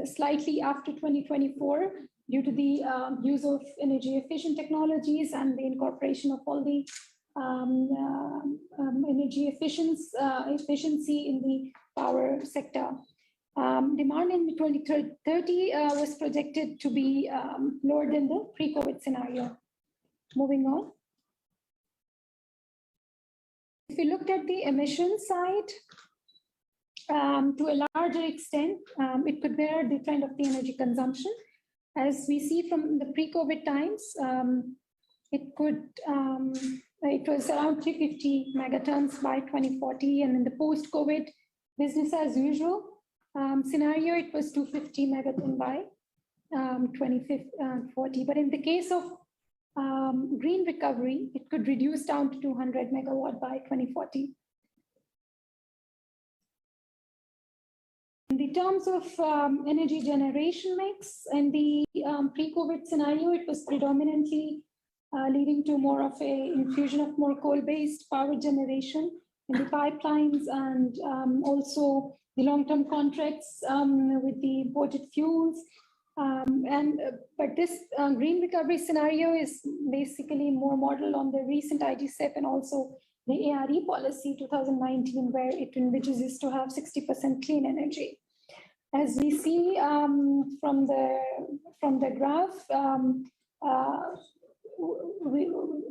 slightly after 2024 due to the use of energy efficient technologies and the incorporation of all the energy efficiency in the power sector. Demand in 2030 was projected to be lower than the pre-COVID scenario. Moving on. If you look at the emission side, to a larger extent, it could mirror the trend of the energy consumption. As we see from the pre-COVID times, it was around 350 megatons by 2040, and in the post-COVID business as usual scenario, it was 250 megaton by 2040. But in the case of green recovery, it could reduce down to 200 megawatt by 2040. In the terms of energy generation mix, in the pre-COVID scenario, it was predominantly leading to more of a infusion of more coal-based power generation in the pipelines, and also the long-term contracts with the imported fuels. But this green recovery scenario is basically more modeled on the recent IGCEP and also the ARE policy 2019, where it envisages to have 60% clean energy. As we see from the graph,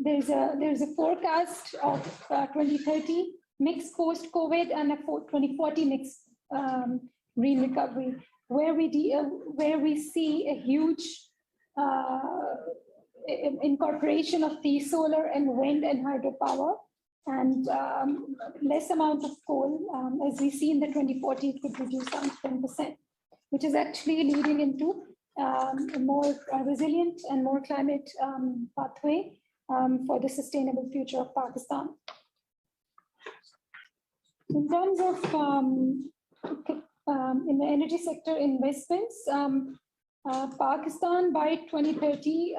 there's a forecast of 2030 mixed post-COVID and a 2040 mixed green recovery, where we see a huge incorporation of the solar and wind and hydropower, and less amount of coal. As we see in the 2040, it could reduce down to 10%, which is actually leading into a more resilient and more climate pathway for the sustainable future of Pakistan. In terms of in the energy sector investments, Pakistan by 2030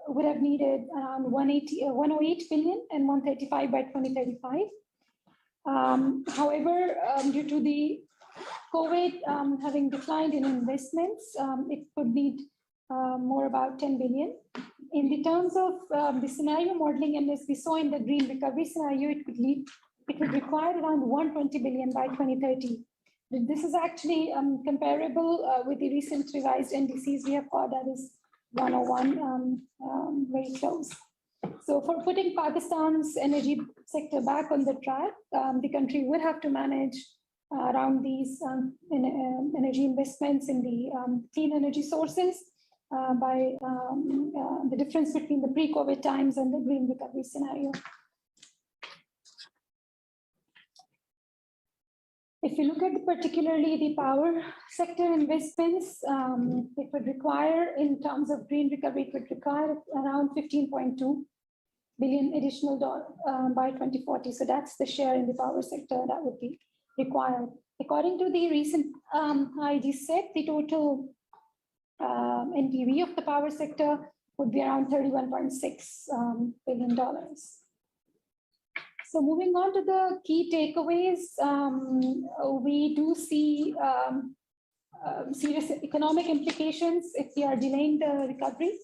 would have needed around 108 billion and 135 by 2035. However, due to the COVID having declined in investments, it could need more about 10 billion. In the terms of the scenario modeling, and as we saw in the green recovery scenario, it would require around 120 billion by 2030. This is actually comparable with the recent revised NDCs we have got, that is 101, very close. So for putting Pakistan's energy sector back on the track, the country would have to manage around these energy investments in the clean energy sources by the difference between the pre-COVID times and the green recovery scenario. If you look at particularly the power sector investments, it would require, in terms of green recovery, it would require around 15.2 billion additional by 2040. So that's the share in the power sector that would be required. According to the recent IGCEP, the total NPV of the power sector would be around $31.6 billion. So moving on to the key takeaways, we do see serious economic implications if we are delaying the recovery,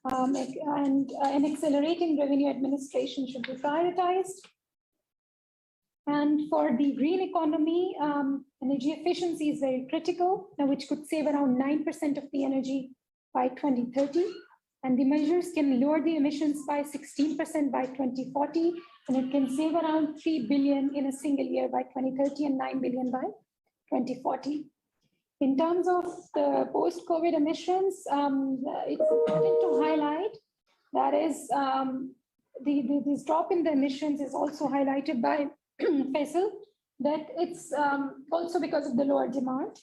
and an accelerating revenue administration should be prioritized. And for the green economy, energy efficiency is very critical, which could save around 9% of the energy by 2030. And the measures can lower the emissions by 16% by 2040, and it can save around 3 billion in a single year by 2030 and 9 billion by 2040. In terms of the post-COVID emissions, it's important to highlight that is this drop in the emissions is also highlighted by Faisal, that it's also because of the lower demand.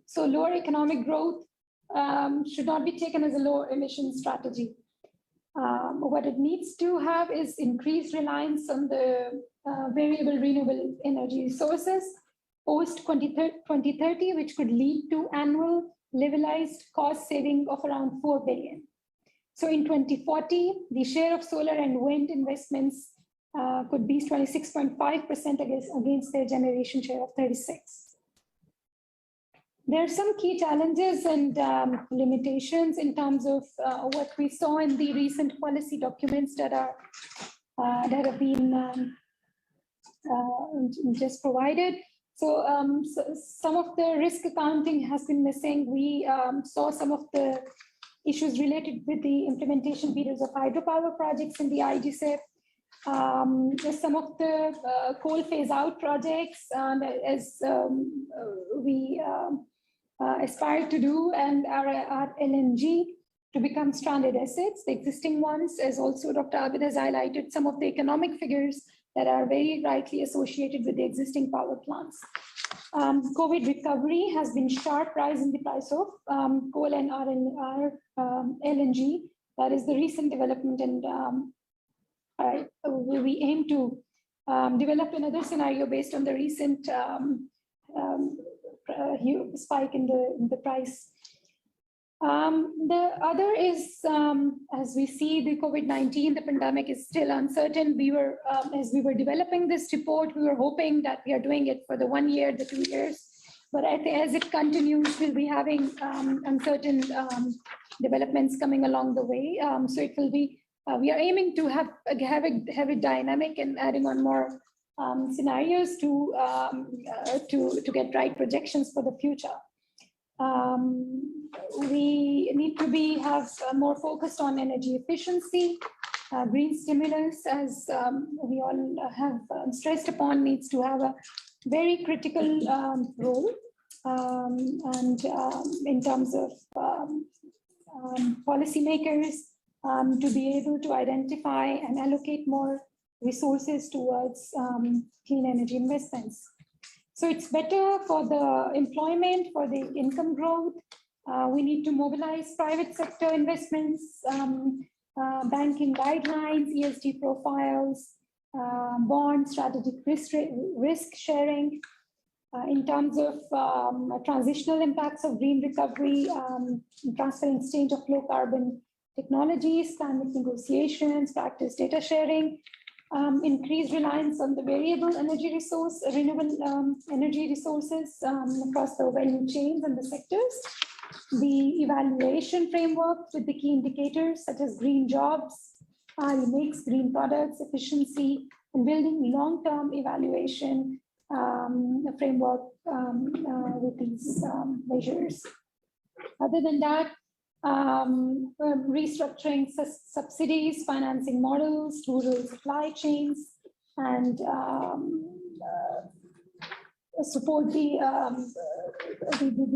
So lower economic growth should not be taken as a low emission strategy. What it needs to have is increased reliance on the variable renewable energy resources post 2030, which could lead to annual levelized cost saving of around 4 billion. So in 2040, the share of solar and wind investments could be 26.5% against their generation share of 36%. There are some key challenges and limitations in terms of what we saw in the recent policy documents that have been just provided. So, some of the risk accounting has been missing. We saw some of the issues related with the implementation periods of hydropower projects in the IGCEP. Some of the coal phase out projects as we aspire to do, and our LNG to become stranded assets, the existing ones, as also Dr. Abid has highlighted, some of the economic figures that are very rightly associated with the existing power plants. COVID recovery has been sharp rise in the price of coal and LNG. That is the recent development, and we aim to develop another scenario based on the recent spike in the price. The other is, as we see the COVID-19, the pandemic is still uncertain. We were, as we were developing this report, we were hoping that we are doing it for the 1 year, the 2 years, but I think as it continues, we'll be having uncertain developments coming along the way. So it will be, we are aiming to have a dynamic and adding on more scenarios to get right projections for the future. We need to have more focused on energy efficiency, green stimulus, as we all have stressed upon, needs to have a very critical role, and in terms of policymakers to be able to identify and allocate more resources towards clean energy investments. So it's better for the employment, for the income growth. We need to mobilize private sector investments, banking guidelines, ESG profiles, bond strategic risk sharing. In terms of transitional impacts of green recovery, transfer and exchange of low carbon technologies, climate negotiations, practice data sharing, increased reliance on the variable energy resource, renewable energy resources across the value chains and the sectors. The evaluation framework with the key indicators such as green jobs, mix, green products, efficiency, and building long-term evaluation framework with these measures. Other than that, restructuring subsidies, financing models, rural supply chains, and support the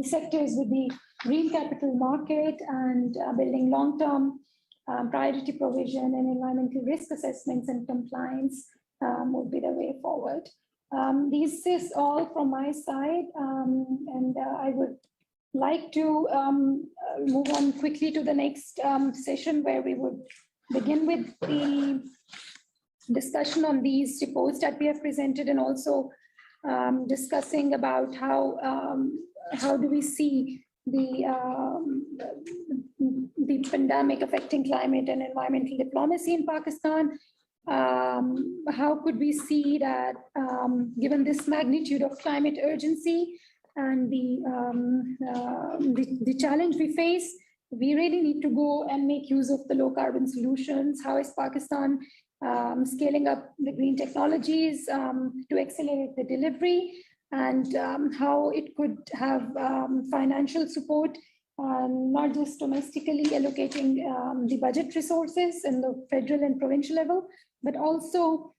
sectors with the green capital market, and building long-term priority provision and environmental risk assessments and compliance would be the way forward. This is all from my side, and I would like to move on quickly to the next session, where we would begin with the discussion on these reports that we have presented, and also discussing about how do we see the pandemic affecting climate and environmental diplomacy in Pakistan. How could we see that, given this magnitude of climate urgency and the challenge we face, we really need to go and make use of the low carbon solutions. How is Pakistan scaling up the green technologies to accelerate the delivery, and how it could have financial support not just domestically allocating the budget resources in the federal and provincial level, but also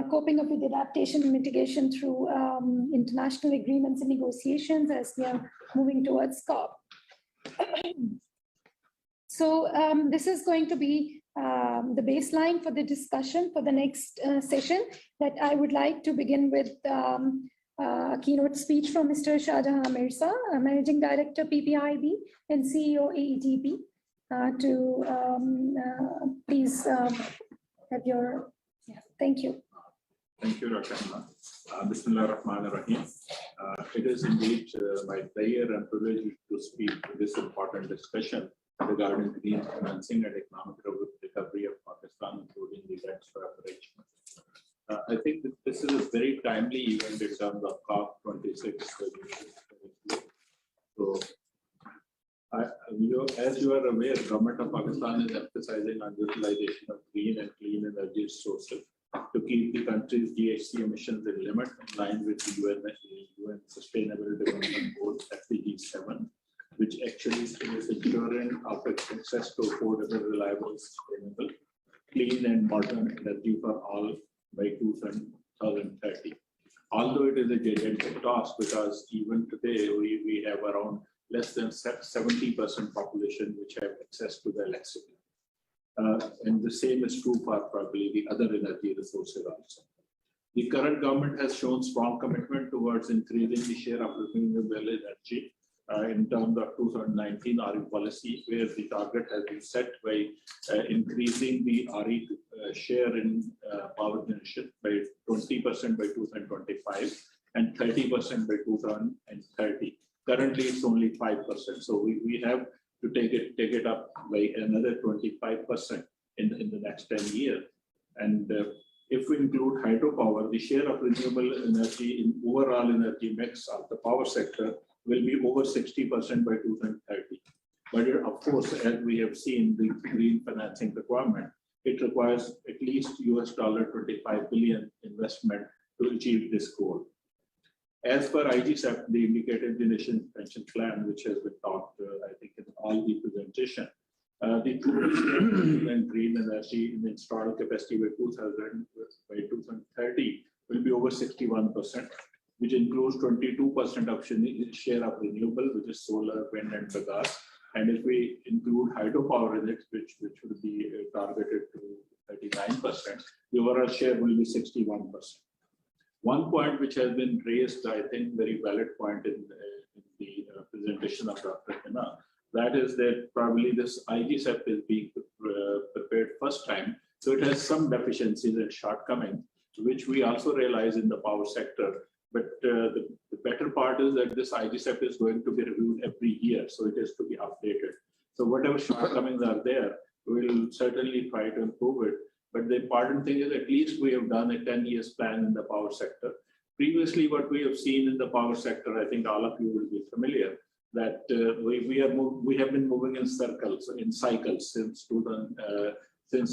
coping up with adaptation and mitigation through international agreements and negotiations as we are moving towards COP. So this is going to be the baseline for the discussion for the next session, that I would like to begin with a keynote speech from Mr. Shahjahan Mirza, Managing Director, PPIB, and CEO, AETP, to please have your, thank you. Thank you, Dr. Khaman. Bismillah ar-Rahman ar-Rahim. It is indeed my pleasure and privilege to speak to this important discussion regarding green financing and economic recovery of Pakistan, including the debt swap arrangement. I think that this is a very timely event in terms of COP26. So, as you are aware, Government of Pakistan is emphasizing on utilization of green and clean energy sources to keep the country's GHG emissions in limit, in line with the UN Sustainable Development Goals SDG 7, which actually is ensuring of access to affordable, reliable, sustainable, clean and modern energy for all by 2030. Although it is a gigantic task, because even today we have around less than 70% population which have access to the electricity. And the same is true for probably the other energy resources also. The current government has shown strong commitment towards increasing the share of renewable energy in terms of 2019 RE policy, where the target has been set by increasing the RE share in power generation by 20% by 2025 and 30% by 2030. Currently, it's only 5%. So we have to take it up by another 25% in the next 10 years. And if we include hydropower, the share of renewable energy in overall energy mix of the power sector will be over 60% by 2030. But of course, as we have seen, the green financing requirement, it requires at least $25 billion investment to achieve this goal. As per IGSAP, the indicated generation pension plan, which has been talked, I think, in all the presentation, the total and green energy in the installed capacity by 2030 will be over 61%, which includes 22% of share of renewable, which is solar, wind, and bagasse. And if we include hydropower in it, which will be targeted to 39%, the overall share will be 61%. One point which has been raised, I think, very valid point in the presentation of Dr. Hina, that is that probably this IGSAP is being prepared first time, so it has some deficiencies and shortcomings, which we also realize in the power sector. But the better part is that this IGSAP is going to be reviewed every year, so it is to be updated. So whatever shortcomings are there, we will certainly try to improve it. But the important thing is at least we have done a 10 years plan in the power sector. Previously, what we have seen in the power sector, I think all of you will be familiar, that we have been moving in circles, in cycles since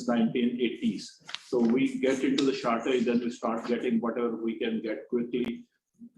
1980s. So we get into the shortage, then we start getting whatever we can get quickly,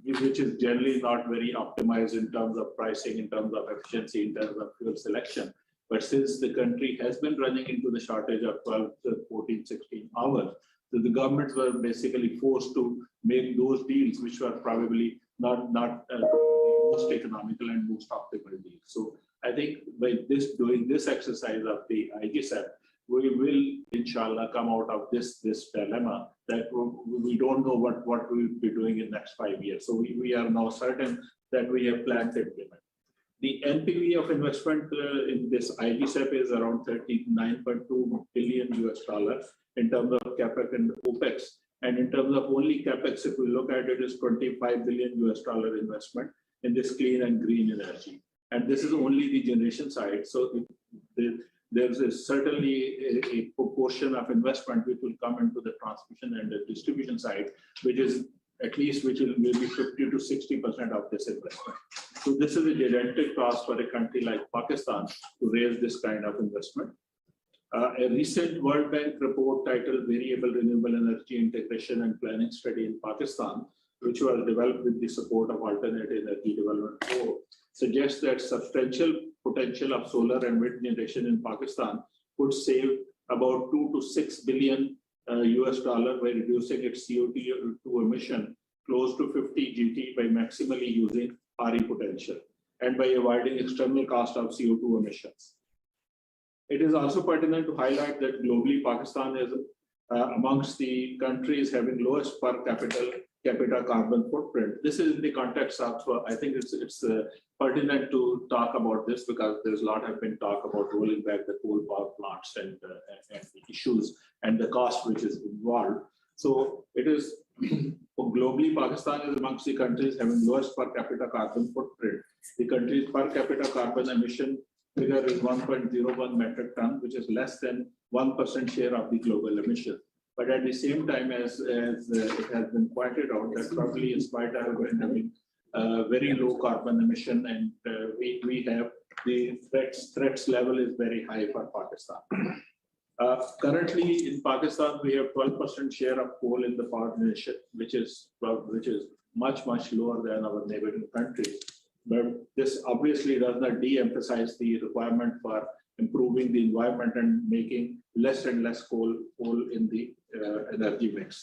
which is generally not very optimized in terms of pricing, in terms of efficiency, in terms of fuel selection. But since the country has been running into the shortage of 12 to 14, 16 hours, so the governments were basically forced to make those deals which were probably not most economical and most optimal deals. So I think by doing this exercise of the IGSAP, we will, inshallah, come out of this dilemma that we don't know what we will be doing in the next 5 years. So we are now certain that we have planned to implement. The NPV of investment in this IGSAP is around $39.2 billion in terms of CapEx and OpEx. And in terms of only CapEx, if we look at it, is $25 billion investment in this clean and green energy. And this is only the generation side. So there's certainly a proportion of investment which will come into the transmission and the distribution side, which is at least which will be 50 to 60% of this investment. So this is a gigantic task for a country like Pakistan to raise this kind of investment. A recent World Bank report titled Variable Renewable Energy Integration and Planning Study in Pakistan, which was developed with the support of Alternative Energy Development Board, suggests that substantial potential of solar and wind generation in Pakistan could save about 2 to 6 billion US dollar by reducing its CO2 emission close to 50 GT by maximally using RE potential and by avoiding external cost of CO2 emissions. It is also pertinent to highlight that globally Pakistan is amongst the countries having lowest per capita carbon footprint. This is in the context of, I think it's pertinent to talk about this because there's a lot have been talk about rolling back the coal power plants and the issues and the cost which is involved. So it is globally, Pakistan is amongst the countries having lowest per capita carbon footprint. The country's per capita carbon emission figure is 1.01 metric ton, which is less than 1% share of the global emission. But at the same time, as it has been pointed out, that probably in spite of having very low carbon emission, and we have the threats level is very high for Pakistan. Currently in Pakistan, we have 12% share of coal in the power generation, which is much lower than our neighboring countries. But this obviously does not de-emphasize the requirement for improving the environment and making less and less coal in the energy mix.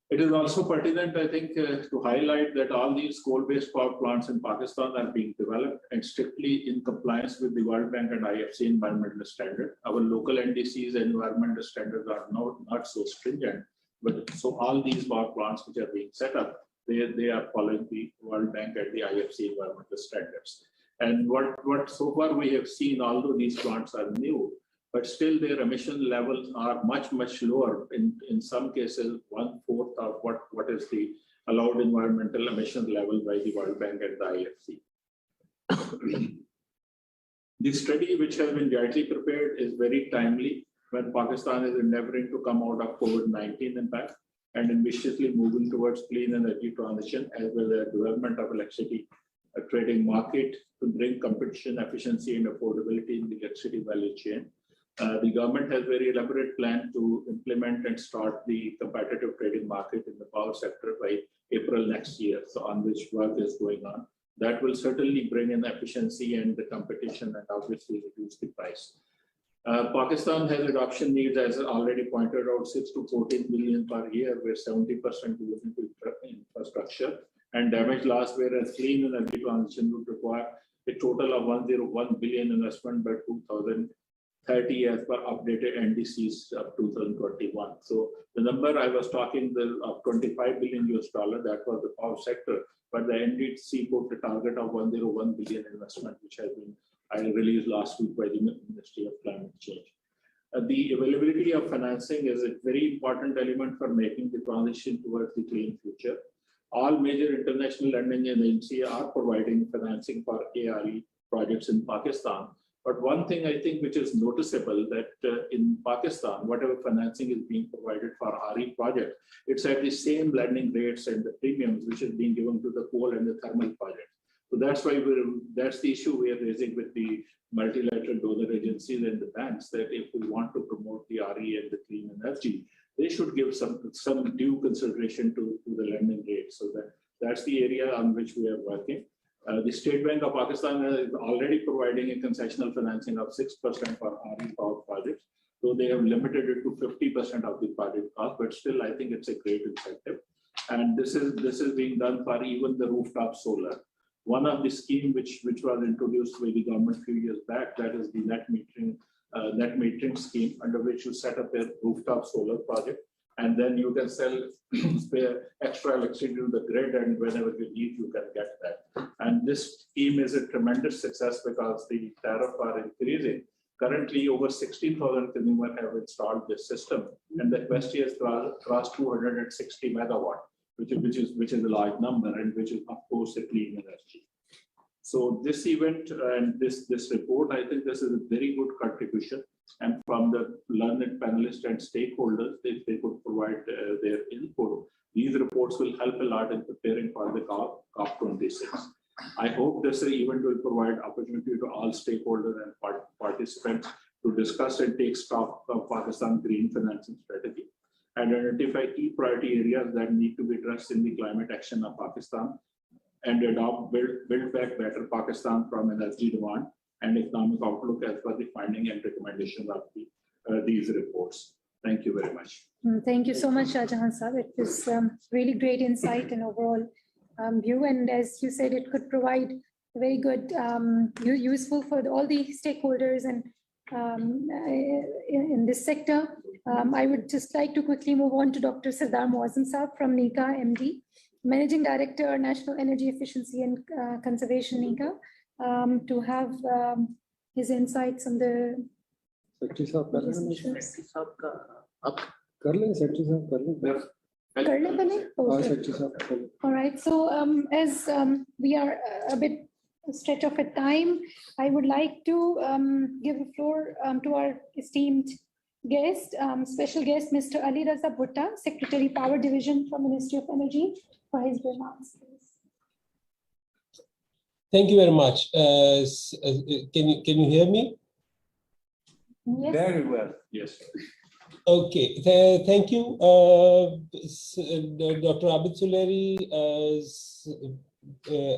It is also pertinent, I think, to highlight that all these coal-based power plants in Pakistan are being developed and strictly in compliance with the World Bank and IFC environmental standard. Our local NDCs and environmental standards are not so stringent, but so all these power plants which are being set up, they are following the World Bank and the IFC environmental standards. And what so far we have seen, although these plants are new, but still their emission levels are much lower. In some cases, 1/4 of what is the allowed environmental emission level by the World Bank and the IFC. The study, which has been jointly prepared, is very timely when Pakistan is endeavoring to come out of COVID-19 impact and ambitiously moving towards clean energy transition as well as development of electricity trading market to bring competition, efficiency, and affordability in the electricity value chain. The government has very elaborate plan to implement and start the competitive trading market in the power sector by April next year, so on which work is going on. That will certainly bring in efficiency and the competition and obviously reduce the price. Pakistan has adoption needs, as already pointed out, 6 to 14 billion per year, where 70% goes into infrastructure and damage loss, whereas clean energy transition would require a total of 101 billion investment by 2030 as per updated NDCs of 2021. So the number I was talking of $25 billion, that was the power sector, but the NDC put the target of 101 billion investment, which has been released last week by the Ministry of Climate Change. The availability of financing is a very important element for making the transition towards the clean future. All major international lending agencies are providing financing for ARE projects in Pakistan. But one thing I think which is noticeable that in Pakistan, whatever financing is being provided for RE projects, it's at the same lending rates and the premiums which is being given to the coal and the thermal projects. So that's why that's the issue we are raising with the multilateral donor agencies and the banks, that if we want to promote the RE and the clean energy, they should give some due consideration to the lending rate. So that's the area on which we are working. The State Bank of Pakistan is already providing a concessional financing of 6% for RE power projects, so they have limited it to 50% of the project cost, but still I think it's a great incentive. And this is being done for even the rooftop solar. One of the scheme which was introduced by the government a few years back, that is the net metering scheme, under which you set up a rooftop solar project, and then you can sell spare extra electricity to the grid, and whenever you need, you can get that. And this scheme is a tremendous success because the tariff are increasing. Currently, over 16,000 consumers have installed this system, and the capacity has crossed 260 megawatt, which is a large number, and which is of course a clean energy. So this event and this report, I think this is a very good contribution. And from the learned panelists and stakeholders, if they could provide their input, these reports will help a lot in preparing for the COP26. I hope this event will provide opportunity to all stakeholders and participants to discuss and take stock of Pakistan green financing strategy and identify key priority areas that need to be addressed in the climate action of Pakistan and adopt Build Back Better Pakistan from energy demand and economic outlook as per the finding and recommendations of these reports. Thank you very much. Thank you so much, Shahjahan Sahab. It was really great insight and overall view. And as you said, it could provide very good, useful for all the stakeholders and in this sector. I would just like to quickly move on to Dr. Sardar Muazzam Sahab from NECA, MD, Managing Director, National Energy Efficiency and Conservation, NECA, to have his insights on the. All right, so as we are a bit stretch of a time, I would like to give the floor to our esteemed guest, special guest, Mr. Ali Raza Bhutta, Secretary Power Division from Ministry of Energy, for his remarks. Thank you very much. Can you hear me? Yes. Very well. Yes. Okay, thank you, Dr. Abid Suleri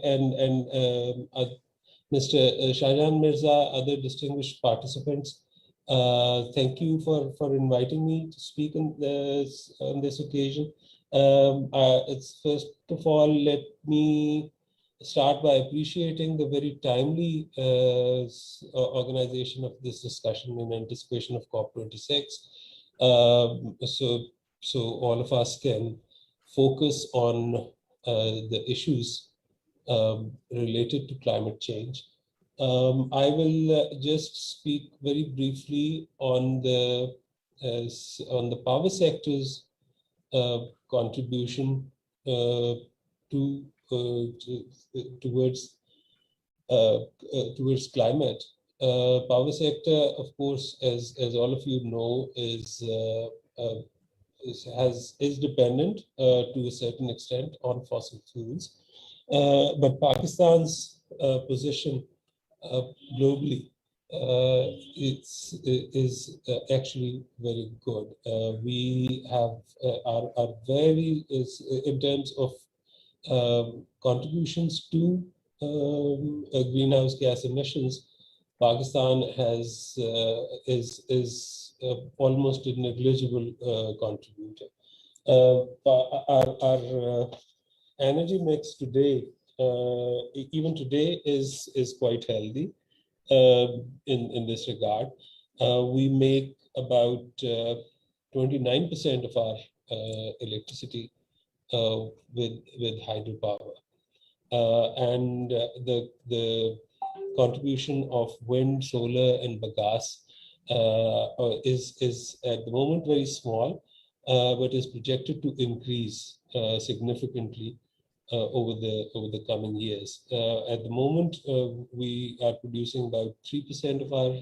and Mr. Shahjahan Mirza, other distinguished participants. Thank you for inviting me to speak on this occasion. It's first of all, let me start by appreciating the very timely organization of this discussion in anticipation of COP26. So all of us can focus on the issues related to climate change. I will just speak very briefly on the power sector's contribution towards climate. Power sector, of course, as all of you know, is dependent to a certain extent on fossil fuels. But Pakistan's position globally is actually very good. We have are very in terms of contributions to greenhouse gas emissions. Pakistan is almost a negligible contributor. Our energy mix today, even today, is quite healthy in this regard. We make about 29% of our electricity with hydropower, and the contribution of wind, solar, and bagasse is at the moment very small, but is projected to increase significantly over the coming years. At the moment, we are producing about 3% of our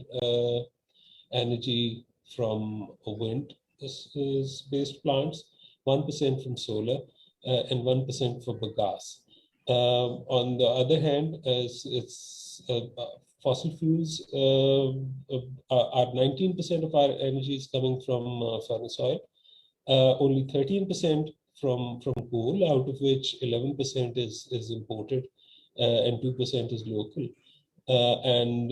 energy from wind-based plants, 1% from solar, and 1% for bagasse. On the other hand, fossil fuels are 19% of our energy is coming from furnace oil, only 13% from coal, out of which 11% is imported and 2% is local. And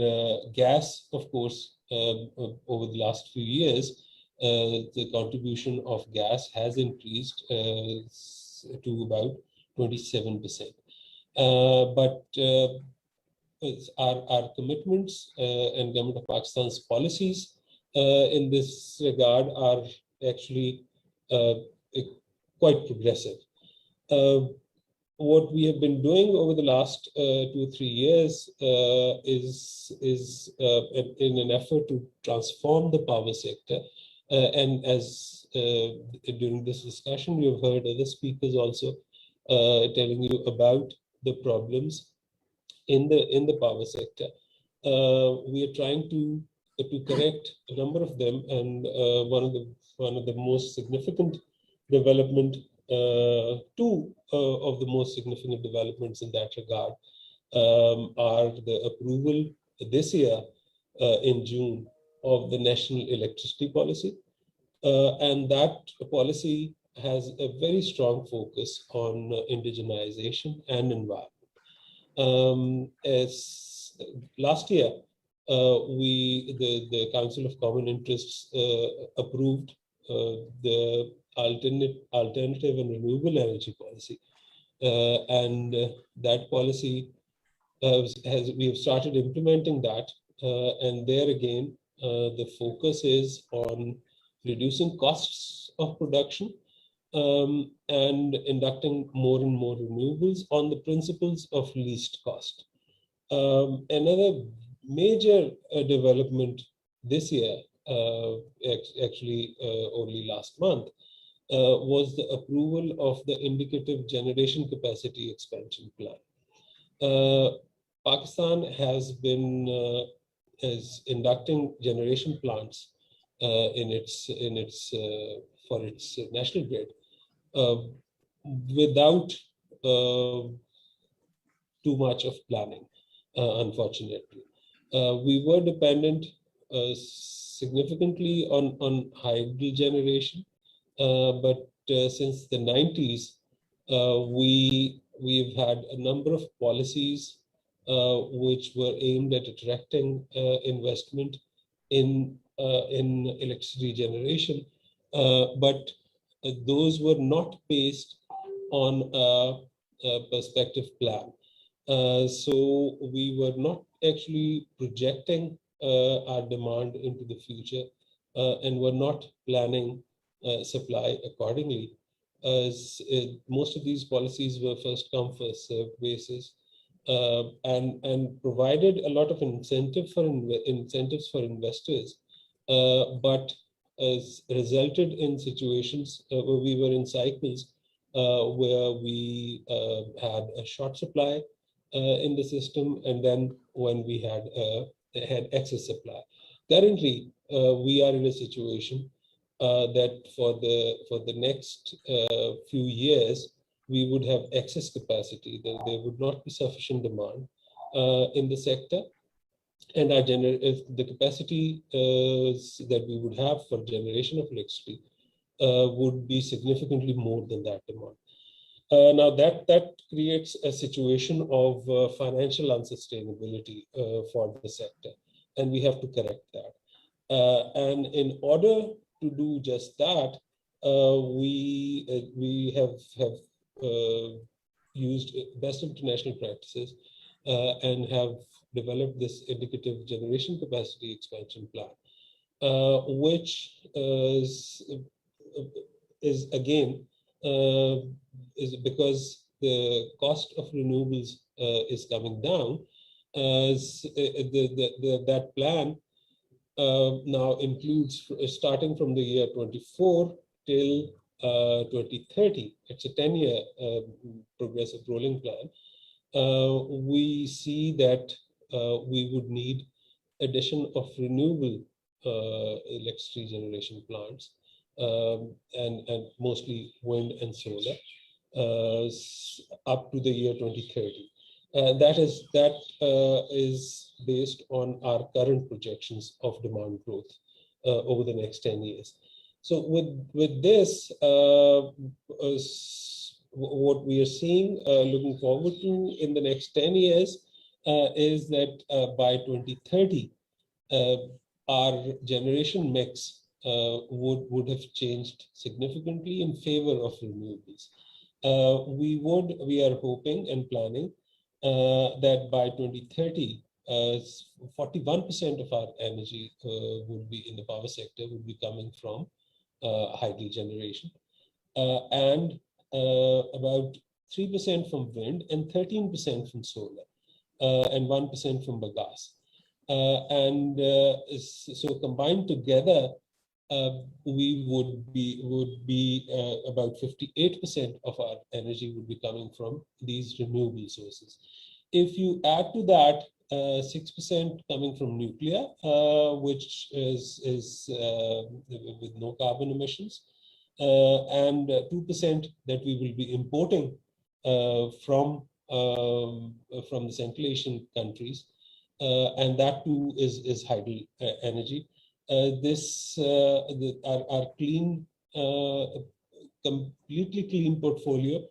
gas, of course, over the last few years, the contribution of gas has increased to about 27%. But our commitments and Government of Pakistan's policies in this regard are actually quite progressive. What we have been doing over the last 2 or 3 years is in an effort to transform the power sector. And as during this discussion, you've heard other speakers also telling you about the problems in the power sector. We are trying to correct a number of them, and one of the most significant development, two of the most significant developments in that regard are the approval this year in June of the National Electricity Policy, and that policy has a very strong focus on indigenization and environment. As last year, the Council of Common Interests approved the alternative and renewable energy policy, and that policy we have started implementing that, and there again, the focus is on reducing costs of production and inducting more and more renewables on the principles of least cost. Another major development this year, actually only last month, was the approval of the indicative generation capacity expansion plan. Pakistan has been inducting generation plants for its national grid without too much of planning, unfortunately. We were dependent significantly on hydro generation, but since the 90s, we've had a number of policies which were aimed at attracting investment in electricity generation, but those were not based on a perspective plan. So we were not actually projecting our demand into the future and were not planning supply accordingly, as most of these policies were first come, first served basis, and provided a lot of incentives for investors, but resulted in situations where we were in cycles where we had a short supply in the system, and then when we had excess supply. Currently, we are in a situation that for the next few years, we would have excess capacity. There would not be sufficient demand in the sector, and the capacity that we would have for generation of electricity would be significantly more than that demand. Now that creates a situation of financial unsustainability for the sector, and we have to correct that. And in order to do just that, we have used best international practices and have developed this indicative generation capacity expansion plan, which is again is because the cost of renewables is coming down. That plan now includes, starting from the year 24 till 2030. It's a 10-year progressive rolling plan. We see that we would need addition of renewable electricity generation plants, and mostly wind and solar, up to the year 2030. That is based on our current projections of demand growth over the next 10 years. So with this, what we are seeing, looking forward to in the next 10 years, is that by 2030, our generation mix would have changed significantly in favor of renewables. We are hoping and planning that by 2030, 41% of our energy would be in the power sector, would be coming from hydro generation, and about 3% from wind, and 13% from solar, and 1% from bagasse. So combined together, we would be about 58% of our energy would be coming from these renewable sources. If you add to that 6% coming from nuclear, which is with no carbon emissions, and 2% that we will be importing from the Central Asian countries, and that too is hydro energy. Our clean, completely clean portfolio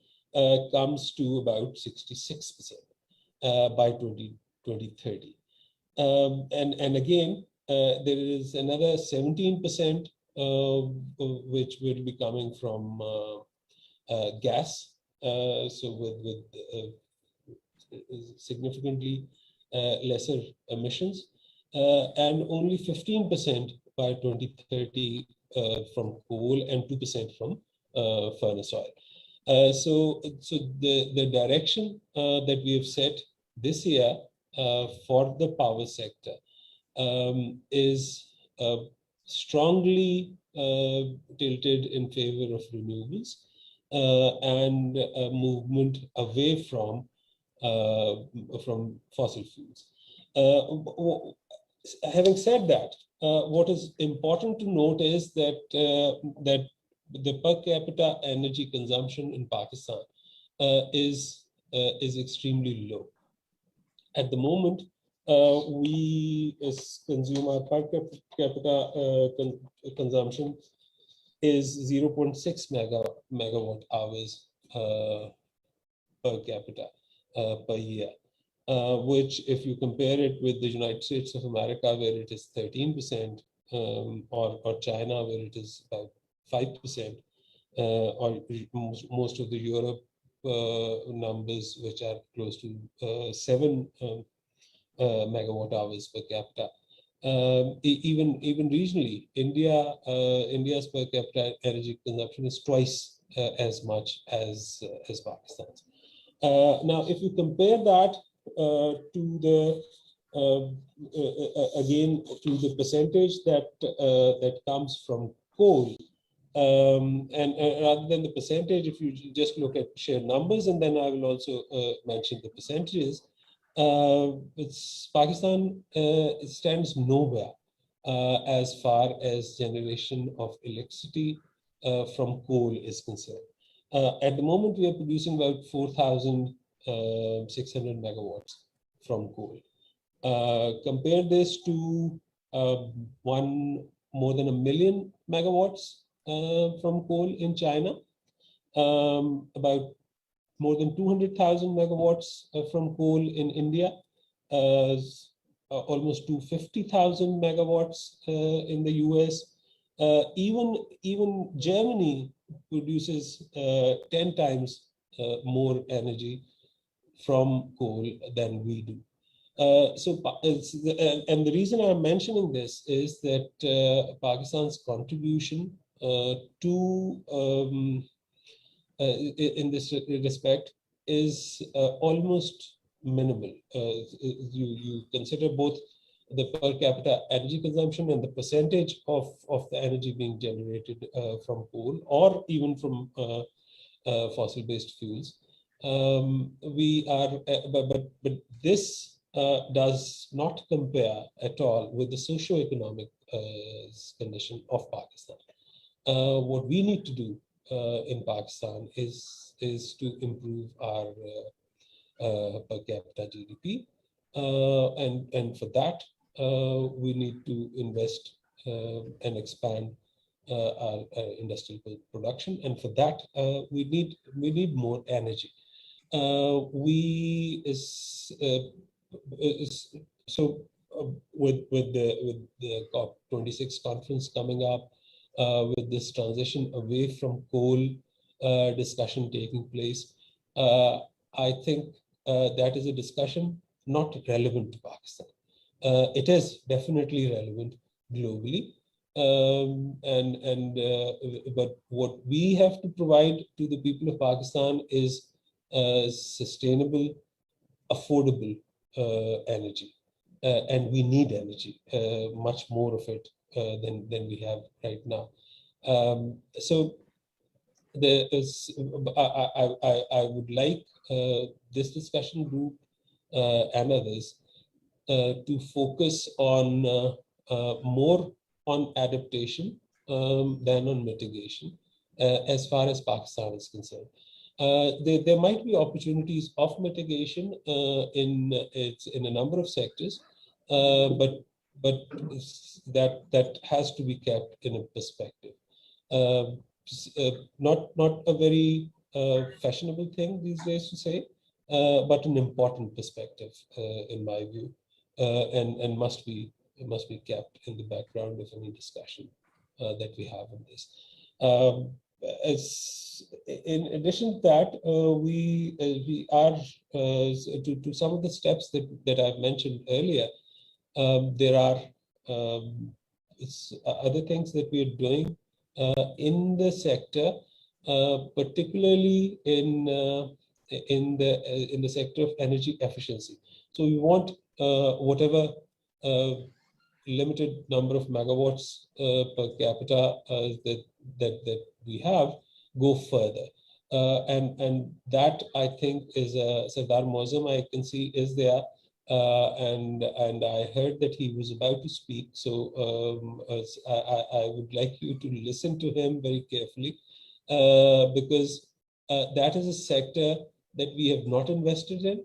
comes to about 66%. by 2030. And again, there is another 17% which will be coming from gas. So with significantly lesser emissions, and only 15% by 2030 from coal and 2% from furnace oil. So the direction that we have set this year for the power sector is strongly tilted in favor of renewables and a movement away from fossil fuels. Having said that, what is important to note is that that the per capita energy consumption in Pakistan is extremely low. At the moment, we consume our per capita consumption is 0.6 megawatt hours per capita per year, which if you compare it with the United States of America, where it is 13%, or China, where it is about 5%, or most of the Europe numbers, which are close to 7 megawatt hours per capita. Even regionally, India's per capita energy consumption is twice as much as Pakistan's. Now, if you compare that to the again to the percentage that comes from coal, and rather than the percentage, if you just look at sheer numbers, and then I will also mention the percentages. Pakistan stands nowhere as far as generation of electricity from coal is concerned. At the moment, we are producing about 4,600 megawatts from coal. Compare this to more than 1 million megawatts from coal in China, about more than 200,000 megawatts from coal in India, almost 250,000 megawatts in the US. Even Germany produces 10 times more energy from coal than we do. And the reason I'm mentioning this is that Pakistan's contribution to in this respect is almost minimal. You consider both the per capita energy consumption and the percentage of the energy being generated from coal or even from fossil-based fuels. We are, but this does not compare at all with the socio-economic condition of Pakistan. What we need to do in Pakistan is to improve our per capita GDP, and for that we need to invest and expand our industrial production, and for that we need more energy. With the COP26 conference coming up, with this transition away from coal discussion taking place, I think that is a discussion not relevant to Pakistan. It is definitely relevant globally, but what we have to provide to the people of Pakistan is sustainable, affordable energy, and we need energy, much more of it than we have right now. So I would like this discussion group and others to focus on more on adaptation than on mitigation as far as Pakistan is concerned. There might be opportunities of mitigation in a number of sectors, but that has to be kept in a perspective. Not a very fashionable thing these days to say, but an important perspective in my view, and must be kept in the background of any discussion that we have on this. As in addition to that, we are to some of the steps that I've mentioned earlier. There are other things that we are doing in the sector, particularly in the sector of energy efficiency. So we want whatever limited number of megawatts per capita that we have, go further. And that, I think, is Sardar Mozam, I can see, is there. And I heard that he was about to speak. So I would like you to listen to him very carefully, because that is a sector that we have not invested in,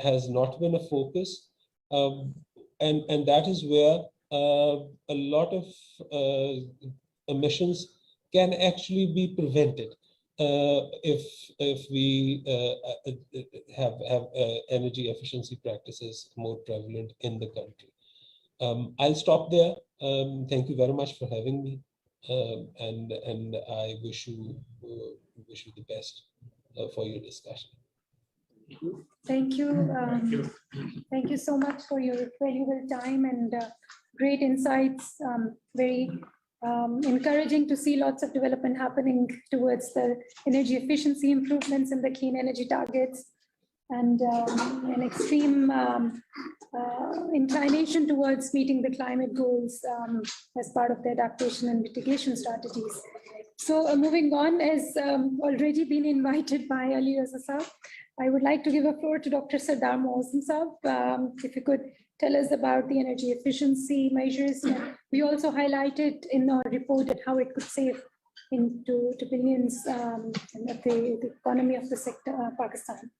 has not been a focus. And that is where a lot of emissions can actually be prevented if we have energy efficiency practices more prevalent in the country. I'll stop there. Thank you very much for having me, and I wish you the best for your discussion. Thank you. Thank you so much for your valuable time and great insights. Very encouraging to see lots of development happening towards the energy efficiency improvements and the clean energy targets, and an extreme inclination towards meeting the climate goals as part of the adaptation and mitigation strategies. So moving on, as already been invited by Ali Raza Saab, I would like to give a floor to Dr. Sardar Mozam Saab. If you could tell us about the energy efficiency measures. We also highlighted in our report that how it could save into billions the economy of the sector, Pakistan.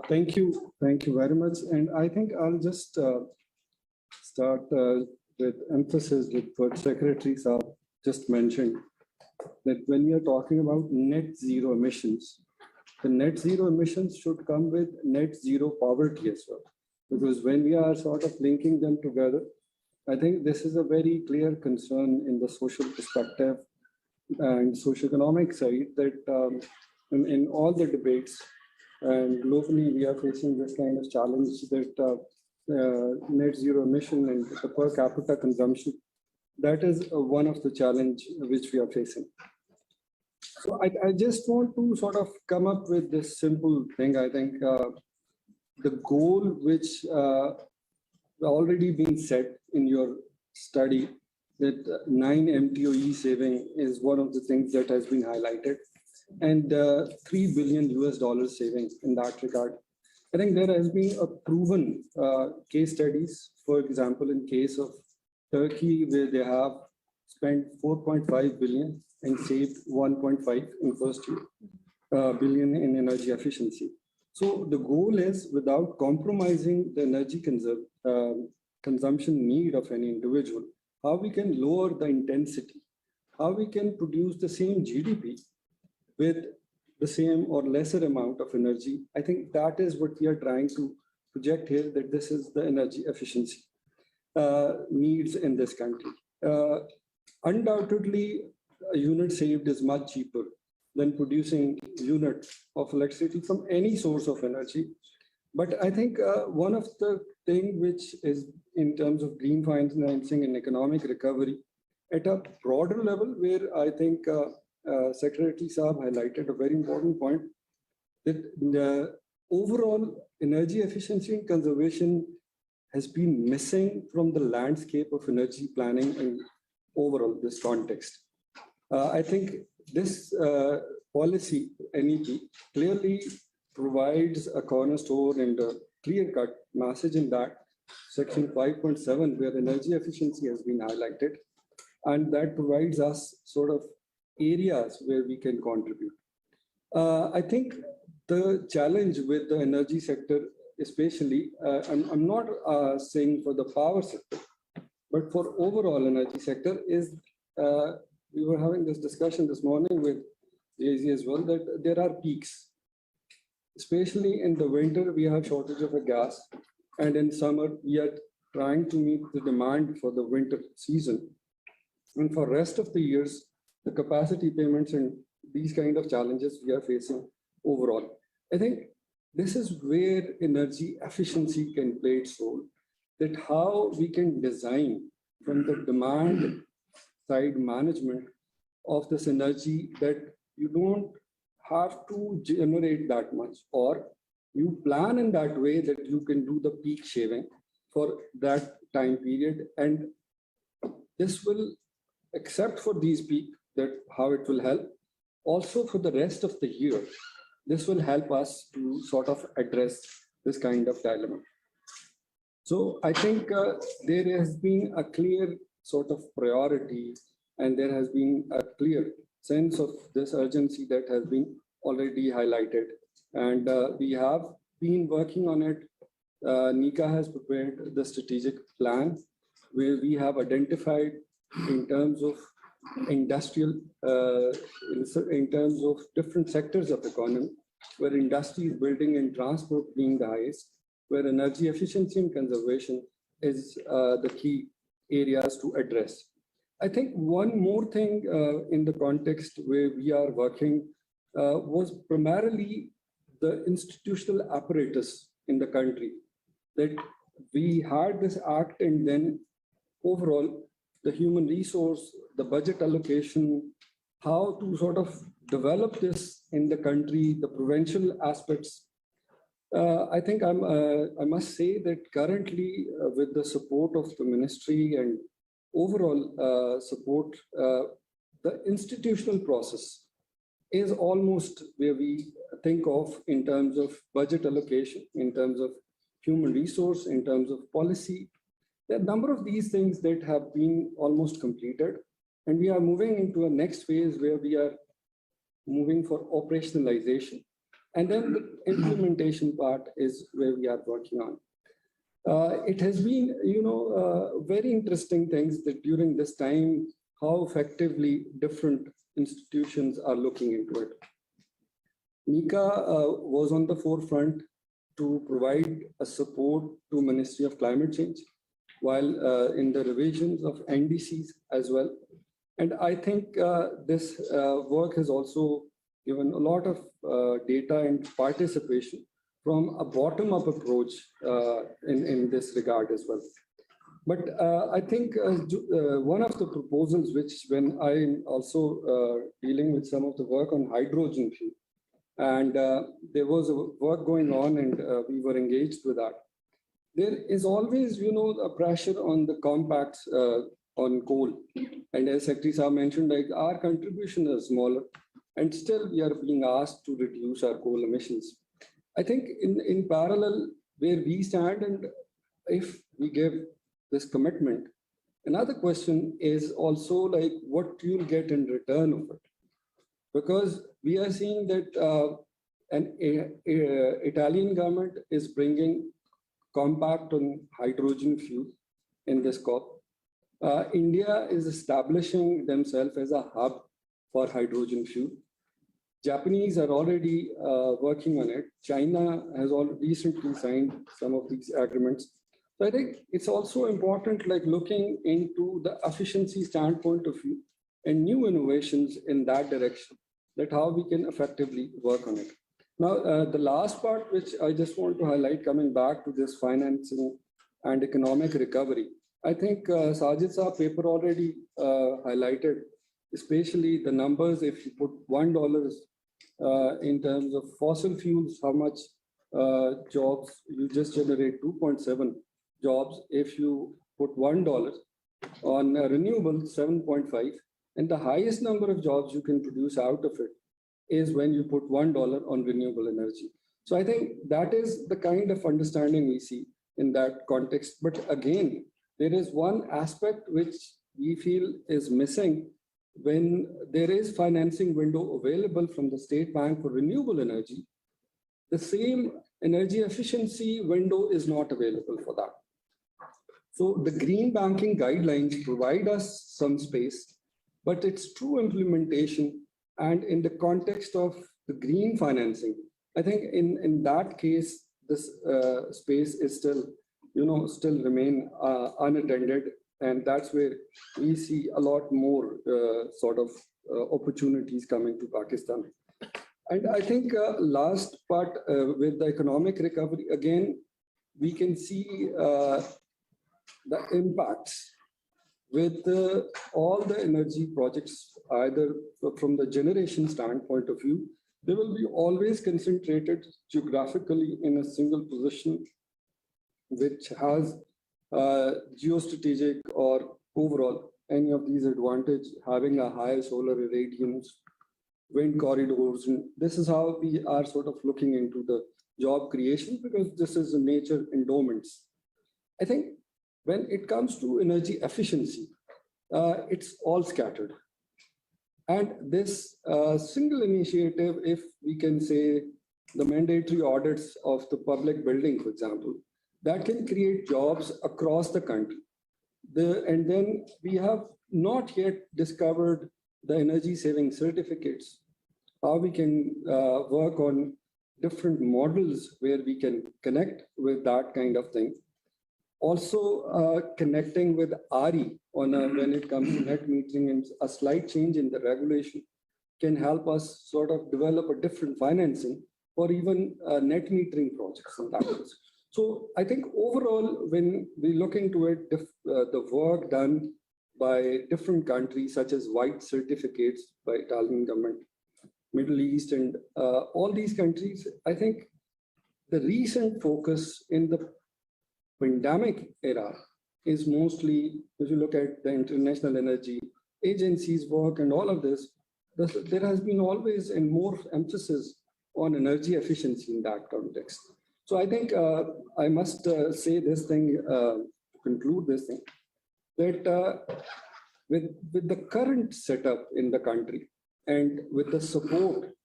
Thank you very much. And I think I'll just start with emphasis with what Secretary Saab just mentioned, that when we are talking about net zero emissions, the net zero emissions should come with net zero poverty as well. Because when we are sort of linking them together, I think this is a very clear concern in the social perspective and socioeconomic side, that in all the debates and globally, we are facing this kind of challenge that net zero emission and the per capita consumption, that is one of the challenge which we are facing. So I just want to sort of come up with this simple thing. I think the goal which already been set in your study, that 9 MTOE saving is one of the things that has been highlighted, and $3 billion US savings in that regard. I think there has been a proven case studies, for example, in case of Turkey, where they have spent 4.5 billion and saved 1.5 in first year billion in energy efficiency. So the goal is, without compromising the energy consumption need of any individual, how we can lower the intensity, how we can produce the same GDP with the same or lesser amount of energy. I think that is what we are trying to project here, that this is the energy efficiency needs in this country. Undoubtedly, a unit saved is much cheaper than producing unit of electricity from any source of energy. But I think one of the things which is in terms of green financing and economic recovery at a broader level, where I think Secretary Saab highlighted a very important point, that the overall energy efficiency and conservation has been missing from the landscape of energy planning in overall this context. I think this policy, NEP, clearly provides a cornerstone and a clear-cut message in that section 5.7, where energy efficiency has been highlighted, and that provides us sort of areas where we can contribute. I think the challenge with the energy sector, especially, I'm not saying for the power sector, but for overall energy sector, is we were having this discussion this morning with AZ as well, that there are peaks. especially in the winter, we have shortage of a gas. And in summer, we are trying to meet the demand for the winter season. And for rest of the years, the capacity payments and these kind of challenges we are facing overall. I think this is where energy efficiency can play its role, that how we can design from the demand side management of this energy that you don't have to generate that much, or you plan in that way that you can do the peak shaving for that time period. And this will, except for these peak, that how it will help, also for the rest of the year, this will help us to sort of address this kind of dilemma. So I think there has been a clear sort of priority, and there has been a clear sense of this urgency that has been already highlighted. And we have been working on it. NICA has prepared the strategic plan where we have identified in terms of industrial, in terms of different sectors of economy, where industry is building and transport being the highest, where energy efficiency and conservation is the key areas to address. I think one more thing in the context where we are working was primarily the institutional apparatus in the country, that we had this act, and then overall the human resource, the budget allocation, how to sort of develop this in the country, the provincial aspects. I think I must say that currently with the support of the ministry and overall support, the institutional process is almost where we think of in terms of budget allocation, in terms of human resource, in terms of policy. There are a number of these things that have been almost completed, and we are moving into a next phase where we are moving for operationalization. And then the implementation part is where we are working on. It has been, very interesting things that during this time, how effectively different institutions are looking into it. NICA was on the forefront to provide a support to Ministry of Climate Change, while in the revisions of NDCs as well. And I think this work has also given a lot of data and participation from a bottom-up approach in this regard as well. But I think one of the proposals, which when I'm also dealing with some of the work on hydrogen fuel, and there was a work going on, and we were engaged with that. There is always, a pressure on the compacts on coal. And as Secretary Saab mentioned, like our contribution is smaller, and still we are being asked to reduce our coal emissions. I think in parallel where we stand, and if we give this commitment, another question is also like what you'll get in return of it. Because we are seeing that an Italian government is bringing compact on hydrogen fuel in this COP. India is establishing themselves as a hub for hydrogen fuel. Japanese are already working on it. China has recently signed some of these agreements. So I think it's also important, like looking into the efficiency standpoint of view and new innovations in that direction, that how we can effectively work on it. Now, the last part, which I just want to highlight, coming back to this financing and economic recovery, I think Sajid Saab paper already highlighted, especially the numbers. If you put $1 in terms of fossil fuels, how much jobs you just generate? 2.7 jobs. If you put $1 on renewable, 7.5, and the highest number of jobs you can produce out of it is when you put $1 on renewable energy. So I think that is the kind of understanding we see in that context. But again, there is one aspect which we feel is missing when there is financing window available from the State Bank for renewable energy. The same energy efficiency window is not available for that. So the green banking guidelines provide us some space, but its true implementation and in the context of the green financing, I think in that case, this space is still, still remain unattended. And that's where we see a lot more sort of opportunities coming to Pakistan. And I think last part with the economic recovery, again, we can see the impacts with all the energy projects, either from the generation standpoint of view, they will be always concentrated geographically in a single position, which has geostrategic or overall any of these advantage, having a high solar irradiance, wind corridors. And this is how we are sort of looking into the job creation, because this is the nature endowments. I think when it comes to energy efficiency, it's all scattered. And this single initiative, if we can say the mandatory audits of the public building, for example, that can create jobs across the country. And then we have not yet discovered the energy saving certificates, how we can work on different models where we can connect with that kind of thing. Also connecting with RE on when it comes to net metering, and a slight change in the regulation can help us sort of develop a different financing for even net metering projects and that is. So I think overall, when we look into it, the work done by different countries, such as white certificates by Italian government, Middle East, and all these countries, I think the recent focus in the pandemic era is mostly, if you look at the International Energy Agency's work and all of this, there has been always and more emphasis on energy efficiency in that context. So I think I must say this thing, conclude this thing, that with the current setup in the country and with the support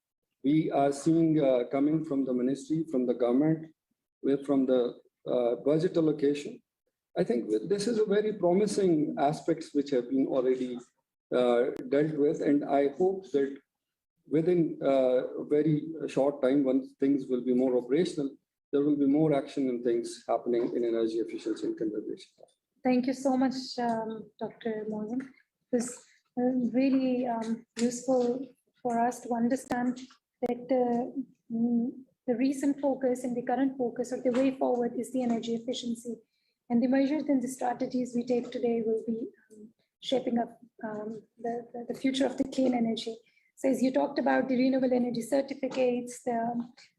we are seeing coming from the ministry, from the government, from the budget allocation, I think this is a very promising aspects which have been already dealt with. And I hope that within a very short time, once things will be more operational, there will be more action and things happening in energy efficiency and conservation. Thank you so much, Dr. Morgan. It was really useful for us to understand that the recent focus and the current focus, or the way forward, is the energy efficiency. And the measures and the strategies we take today will be shaping up the future of the clean energy. So as you talked about the renewable energy certificates,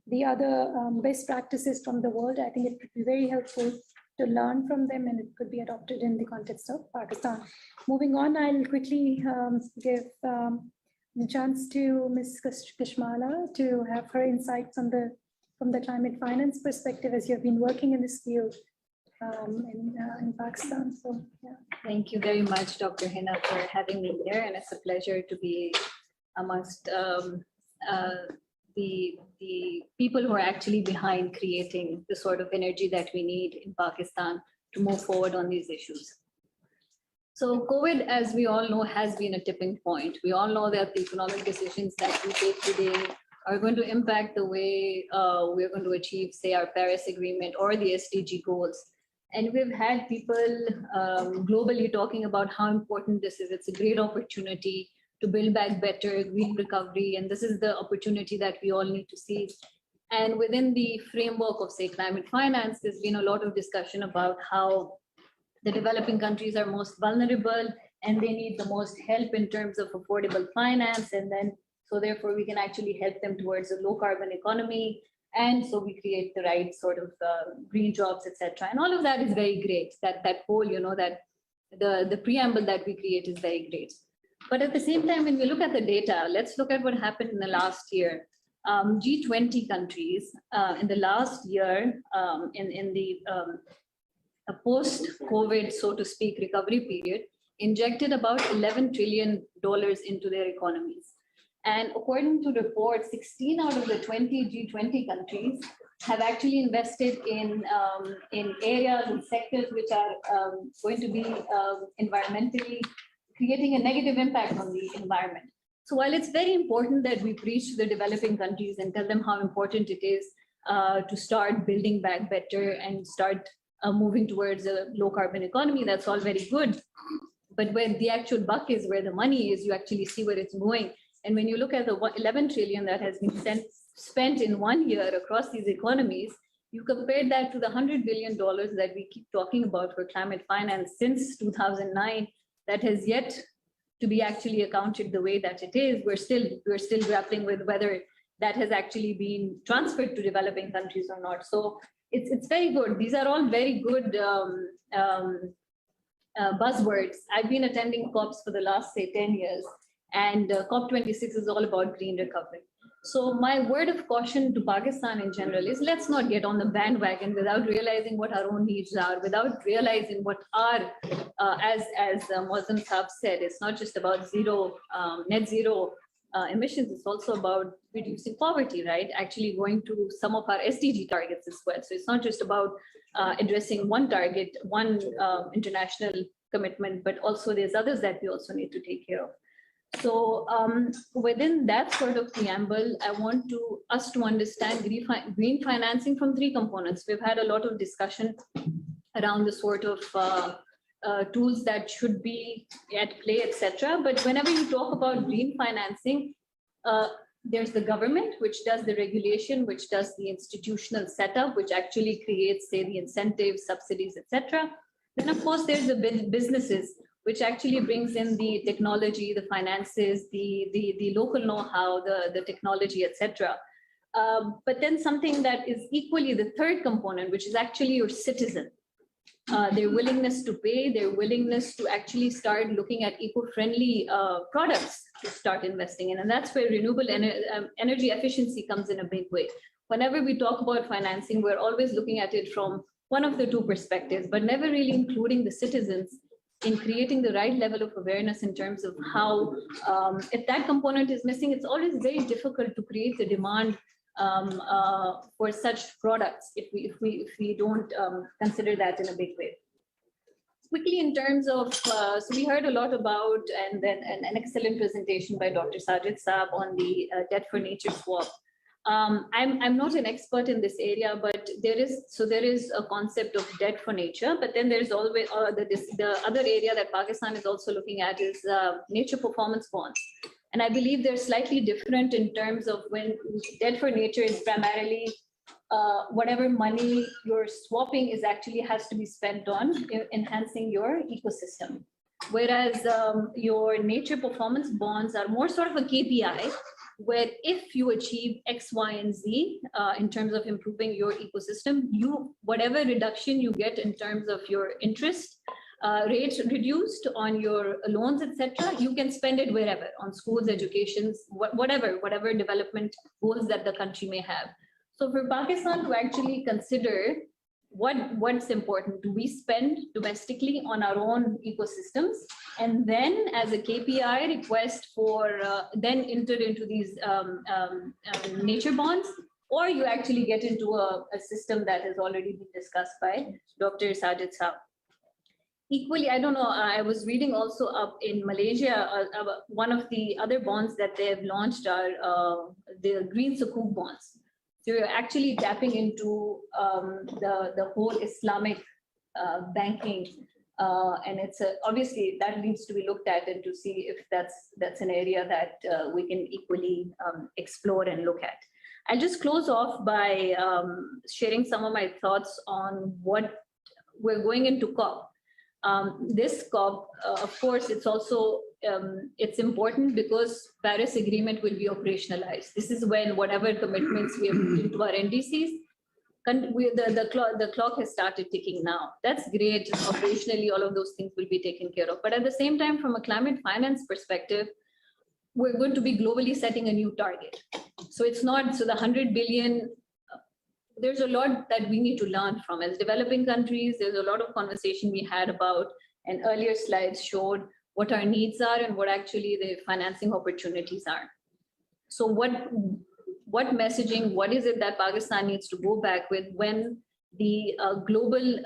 the other best practices from the world, I think it would be very helpful to learn from them, and it could be adopted in the context of Pakistan. Moving on, I'll quickly give the chance to Ms. Kashmala to have her insights on from the climate finance perspective, as you've been working in this field in Pakistan. So, yeah. Thank you very much, Dr. Hina, for having me here, and it's a pleasure to be amongst the people who are actually behind creating the sort of energy that we need in Pakistan to move forward on these issues. So COVID, as we all know, has been a tipping point. We all know that the economic decisions that we take today are going to impact the way we're going to achieve, say, our Paris Agreement or the SDG goals. And we've had people globally talking about how important this is. It's a great opportunity to build back better, green recovery. And this is the opportunity that we all need to seize. And within the framework of, say, climate finance, there's been a lot of discussion about how the developing countries are most vulnerable and they need the most help in terms of affordable finance. And then, so therefore, we can actually help them towards a low carbon economy. And so we create the right sort of green jobs, etc. And all of that is very great. That whole, that the preamble that we create is very great. But at the same time, when we look at the data, let's look at what happened in the last year. G20 countries in the last year, in the post-COVID, so to speak, recovery period, injected about $11 trillion into their economies. And according to reports, 16 out of the 20 G20 countries have actually invested in areas and sectors which are going to be environmentally creating a negative impact on the environment. So while it's very important that we preach to the developing countries and tell them how important it is to start building back better and start moving towards a low carbon economy, that's all very good. But when the actual buck is, where the money is, you actually see where it's going. And when you look at the 11 trillion that has been spent in 1 year across these economies, you compare that to the $100 billion that we keep talking about for climate finance since 2009, that has yet to be actually accounted the way that it is. We're still grappling with whether that has actually been transferred to developing countries or not. So it's very good. These are all very good buzzwords. I've been attending COPs for the last, say, 10 years, and COP26 is all about green recovery. So my word of caution to Pakistan in general is, let's not get on the bandwagon without realizing what our own needs are, without realizing what our, as Muslim Saab said, it's not just about net zero emissions, it's also about reducing poverty, right? Actually going to some of our SDG targets as well. So it's not just about addressing one target, one international commitment, but also there's others that we also need to take care of. So within that sort of preamble, I want us to understand green financing from three components. We've had a lot of discussion around the sort of tools that should be at play, etc. But whenever you talk about green financing, there's the government, which does the regulation, which does the institutional setup, which actually creates, say, the incentives, subsidies, etc. Then, of course, there's the businesses, which actually brings in the technology, the finances, the local know-how, the technology, etc. But then something that is equally the third component, which is actually your citizen. Their willingness to pay, their willingness to actually start looking at eco-friendly products to start investing in. And that's where renewable energy efficiency comes in a big way. Whenever we talk about financing, we're always looking at it from one of the two perspectives, but never really including the citizens in creating the right level of awareness in terms of how, if that component is missing, it's always very difficult to create the demand for such products if we don't consider that in a big way. Quickly, in terms of, so we heard a lot about, and then an excellent presentation by Dr. Sajid Saab on the debt for nature swap. I'm not an expert in this area, but there is a concept of debt for nature, but then there's always the other area that Pakistan is also looking at is nature performance bonds. And I believe they're slightly different in terms of when debt for nature is primarily whatever money you're swapping is actually has to be spent on enhancing your ecosystem. Whereas your nature performance bonds are more sort of a KPI, where if you achieve X, Y, and Z in terms of improving your ecosystem, whatever reduction you get in terms of your interest rates reduced on your loans, etc., you can spend it wherever, on schools, educations, whatever development goals that the country may have. So for Pakistan to actually consider what's important, do we spend domestically on our own ecosystems, and then as a KPI request for then enter into these nature bonds, or you actually get into a system that has already been discussed by Dr. Sajid Saab. Equally, I don't know, I was reading also up in Malaysia, one of the other bonds that they have launched are the green sukuk bonds. So you're actually tapping into the whole Islamic banking, and it's obviously that needs to be looked at and to see if that's an area that we can equally explore and look at. I'll just close off by sharing some of my thoughts on what we're going into COP. This COP, of course, it's also it's important because Paris Agreement will be operationalized. This is when whatever commitments we have put into our NDCs, the clock has started ticking now. That's great. Operationally, all of those things will be taken care of. But at the same time, from a climate finance perspective, we're going to be globally setting a new target. So it's not, so the 100 billion, there's a lot that we need to learn from. As developing countries, there's a lot of conversation we had about, and earlier slides showed what our needs are and what actually the financing opportunities are. So what messaging, what is it that Pakistan needs to go back with when the global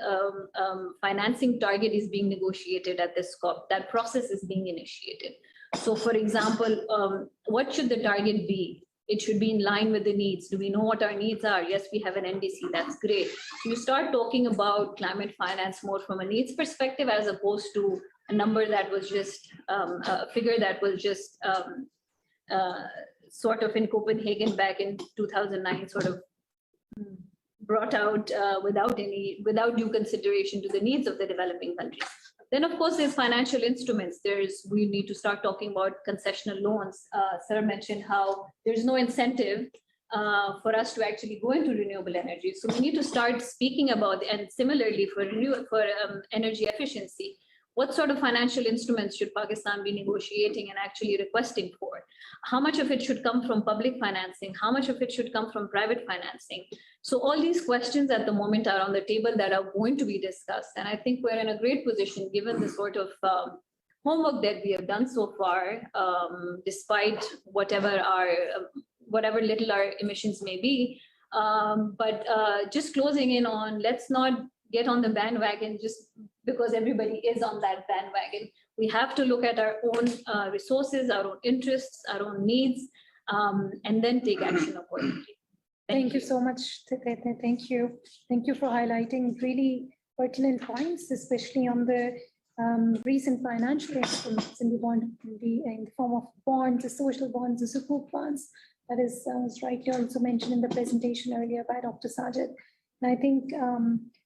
financing target is being negotiated at this COP, that process is being initiated. So for example, what should the target be? It should be in line with the needs. Do we know what our needs are? Yes, we have an NDC, that's great. So you start talking about climate finance more from a needs perspective as opposed to a number that was just, a figure that was just sort of in Copenhagen back in 2009, sort of brought out without due consideration to the needs of the developing countries. Then, of course, there's financial instruments. We need to start talking about concessional loans. Sir mentioned how there's no incentive for us to actually go into renewable energy. So we need to start speaking about, and similarly for energy efficiency, what sort of financial instruments should Pakistan be negotiating and actually requesting for? How much of it should come from public financing? How much of it should come from private financing? So all these questions at the moment are on the table that are going to be discussed. And I think we're in a great position given the sort of homework that we have done so far, despite whatever little our emissions may be. But just closing in on, let's not get on the bandwagon just because everybody is on that bandwagon. We have to look at our own resources, our own interests, our own needs, and then take action accordingly. Thank you so much. Thank you. Thank you for highlighting really pertinent points, especially on the recent financial instruments in the form of bonds, the social bonds, the sukuk bonds. That is was rightly also mentioned in the presentation earlier by Dr. Sajid. And I think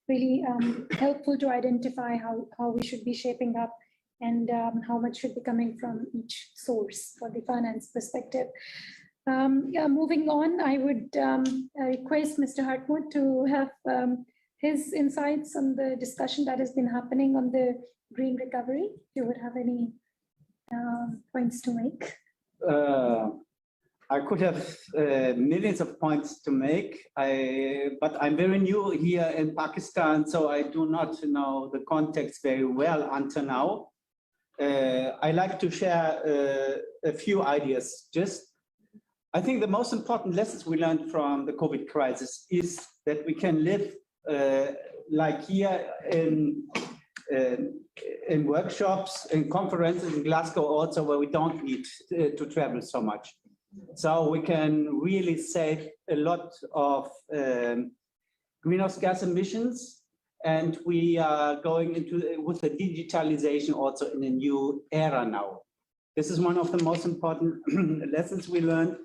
really helpful to identify how we should be shaping up and how much should be coming from each source for the finance perspective. Moving on, I would request Mr. Hartmut to have his insights on the discussion that has been happening on the green recovery. If you would have any points to make. I could have millions of points to make, but I'm very new here in Pakistan, so I do not know the context very well until now. I like to share a few ideas. I think the most important lessons we learned from the COVID crisis is that we can live like here in workshops, in conferences in Glasgow also, where we don't need to travel so much. So we can really save a lot of greenhouse gas emissions, and we are going with the digitalization also in a new era now. This is one of the most important lessons we learned.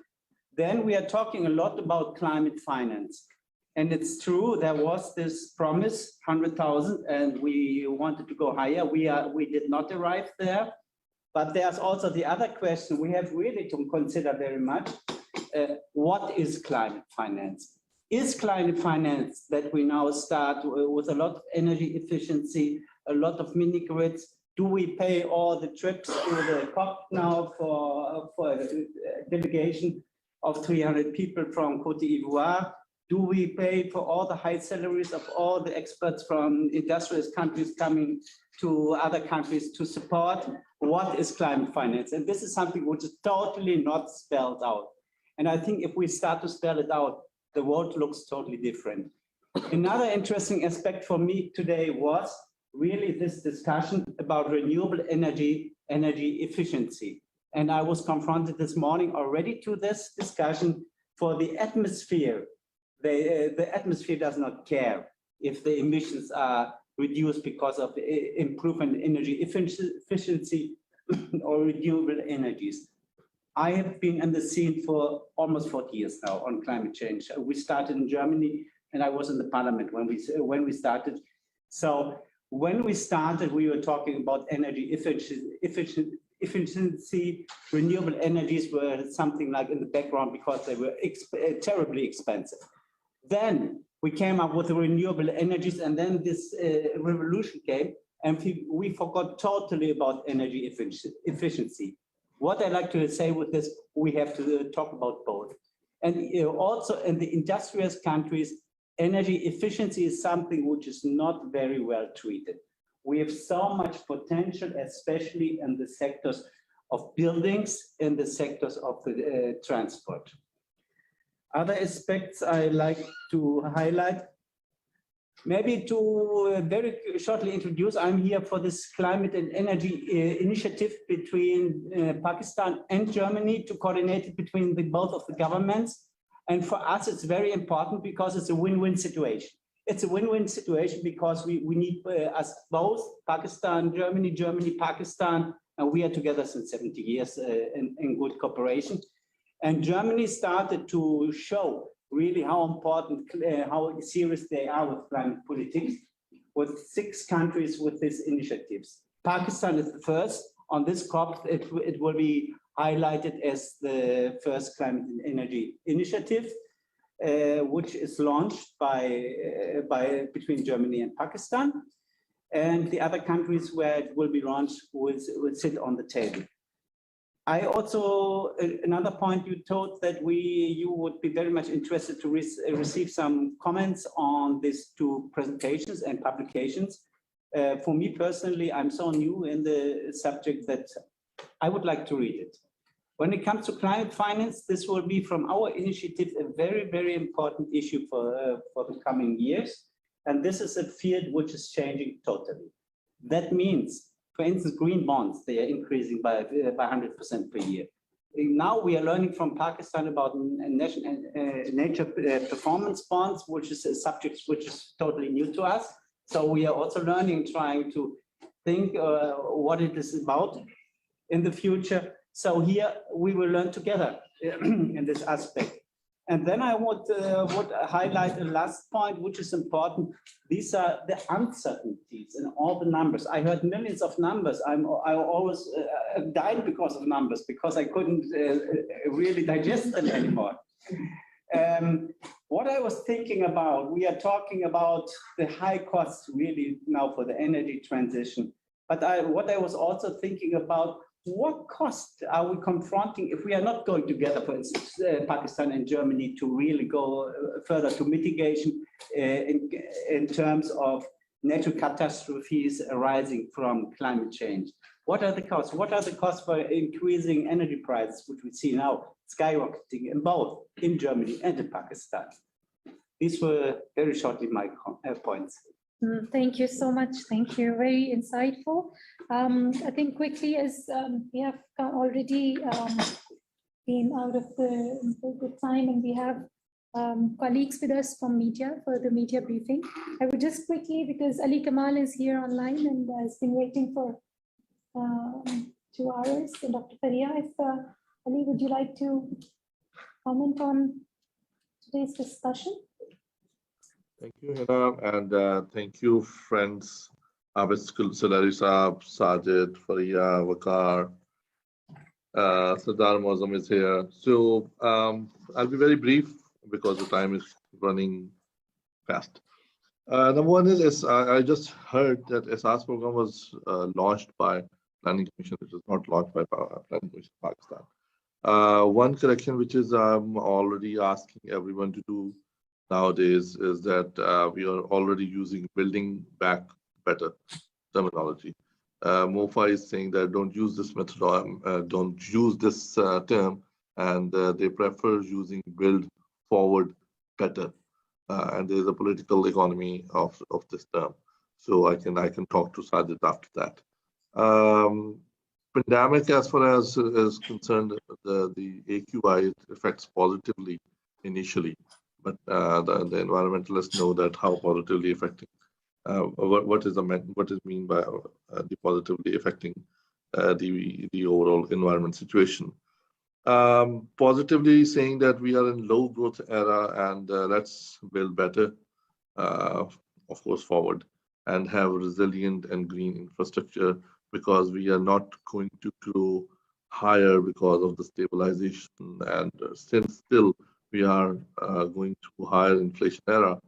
Then we are talking a lot about climate finance. And it's true, there was this promise, 100,000, and we wanted to go higher. We did not arrive there. But there's also the other question we have really to consider very much. What is climate finance? Is climate finance that we now start with a lot of energy efficiency, a lot of mini grids? Do we pay all the trips to the COP now for a delegation of 300 people from Côte d'Ivoire? Do we pay for all the high salaries of all the experts from industrialist countries coming to other countries to support? What is climate finance? And this is something which is totally not spelled out. And I think if we start to spell it out, the world looks totally different. Another interesting aspect for me today was really this discussion about renewable energy efficiency. And I was confronted this morning already to this discussion for the atmosphere. The atmosphere does not care if the emissions are reduced because of improvement in energy efficiency or renewable energies. I have been in the scene for almost 40 years now on climate change. We started in Germany, and I was in the parliament when we started. So when we started, we were talking about energy efficiency. Renewable energies were something like in the background because they were terribly expensive. Then we came up with the renewable energies, and then this revolution came, and we forgot totally about energy efficiency. What I like to say with this, we have to talk about both. And also in the industrious countries, energy efficiency is something which is not very well treated. We have so much potential, especially in the sectors of buildings, in the sectors of the transport. Other aspects I like to highlight. Maybe to very shortly introduce, I'm here for this climate and energy initiative between Pakistan and Germany to coordinate it between both of the governments. And for us, it's very important because it's a win-win situation. It's a win-win situation because we need us both, Pakistan, Germany, Germany, Pakistan, and we are together since 70 years in good cooperation. And Germany started to show really how important, how serious they are with climate politics, with 6 countries with these initiatives. Pakistan is the first. On this COP, it will be highlighted as the first climate and energy initiative, which is launched between Germany and Pakistan. And the other countries where it will be launched will sit on the table. I also, another point you told that you would be very much interested to receive some comments on these 2 presentations and publications. For me personally, I'm so new in the subject that I would like to read it. When it comes to climate finance, this will be from our initiative a very, very important issue for the coming years. And this is a field which is changing totally. That means, for instance, green bonds, they are increasing by 100% per year. Now we are learning from Pakistan about nature performance bonds, which is a subject which is totally new to us. So we are also learning, trying to think what it is about in the future. So here we will learn together in this aspect. And then I would highlight a last point, which is important. These are the uncertainties in all the numbers. I heard millions of numbers. I always died because of numbers, because I couldn't really digest them anymore. What I was thinking about, we are talking about the high costs really now for the energy transition. But what I was also thinking about, what cost are we confronting if we are not going together, for instance, Pakistan and Germany, to really go further to mitigation in terms of natural catastrophes arising from climate change? What are the costs? What are the costs for increasing energy prices, which we see now skyrocketing in both in Germany and in Pakistan? These were very shortly my points. Thank you so much. Thank you. Very insightful. I think quickly, as we have already been out of the time, and we have colleagues with us from media for the media briefing. I would just quickly, because Ali Kamal is here online and has been waiting for 2 hours. And Dr. Faria, if Ali, would you like to comment on today's discussion? Thank you, Hina, and thank you, friends. Abid Salari Saab, Sajid, Faria, Wakar, Sardar Mozam is here. So I'll be very brief because the time is running fast. Number one is I just heard that SAS program was launched by Planning Commission. It was not launched by Planning Commission Pakistan. One correction which is I'm already asking everyone to do nowadays is that we are already using building back better terminology. MOFA is saying that don't use this method, don't use this term, and they prefer using build forward better. And there is a political economy of this term. So I can talk to Sajid after that. Pandemic, as far as is concerned, the AQI it affects positively initially, but the environmentalists know that how positively affecting. What is mean by the positively affecting the overall environment situation? Positively saying that we are in low growth era and let's build better, of course, forward and have resilient and green infrastructure, because we are not going to grow higher because of the stabilization, and since still we are going through higher inflation era.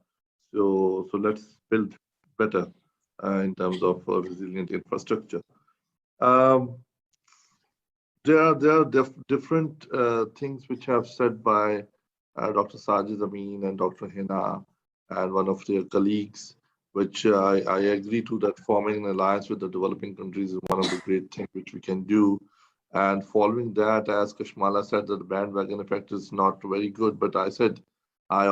So let's build better in terms of resilient infrastructure. There are different things which have said by Dr. Sajid Amin and Dr. Hina and one of their colleagues, which I agree to, that forming an alliance with the developing countries is one of the great things which we can do. And following that, as Kashmala said, that the bandwagon effect is not very good, but I said I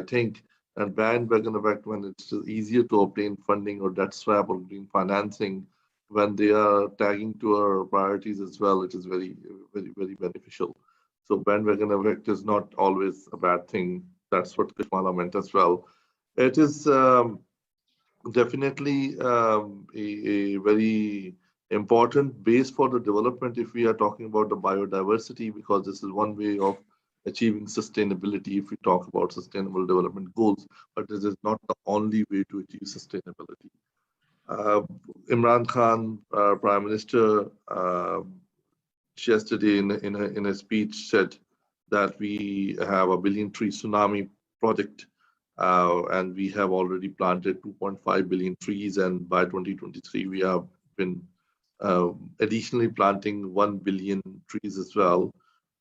think and bandwagon effect when it's easier to obtain funding or debt swap or green financing, when they are tagging to our priorities as well, it is very, very beneficial. So bandwagon effect is not always a bad thing. That's what Kashmala meant as well. It is definitely a very important base for the development if we are talking about the biodiversity, because this is one way of achieving sustainability if we talk about sustainable development goals, but this is not the only way to achieve sustainability. Imran Khan, Prime Minister, yesterday in a speech said that we have a billion tree tsunami project, and we have already planted 2.5 billion trees, and by 2023 we have been additionally planting 1 billion trees as well.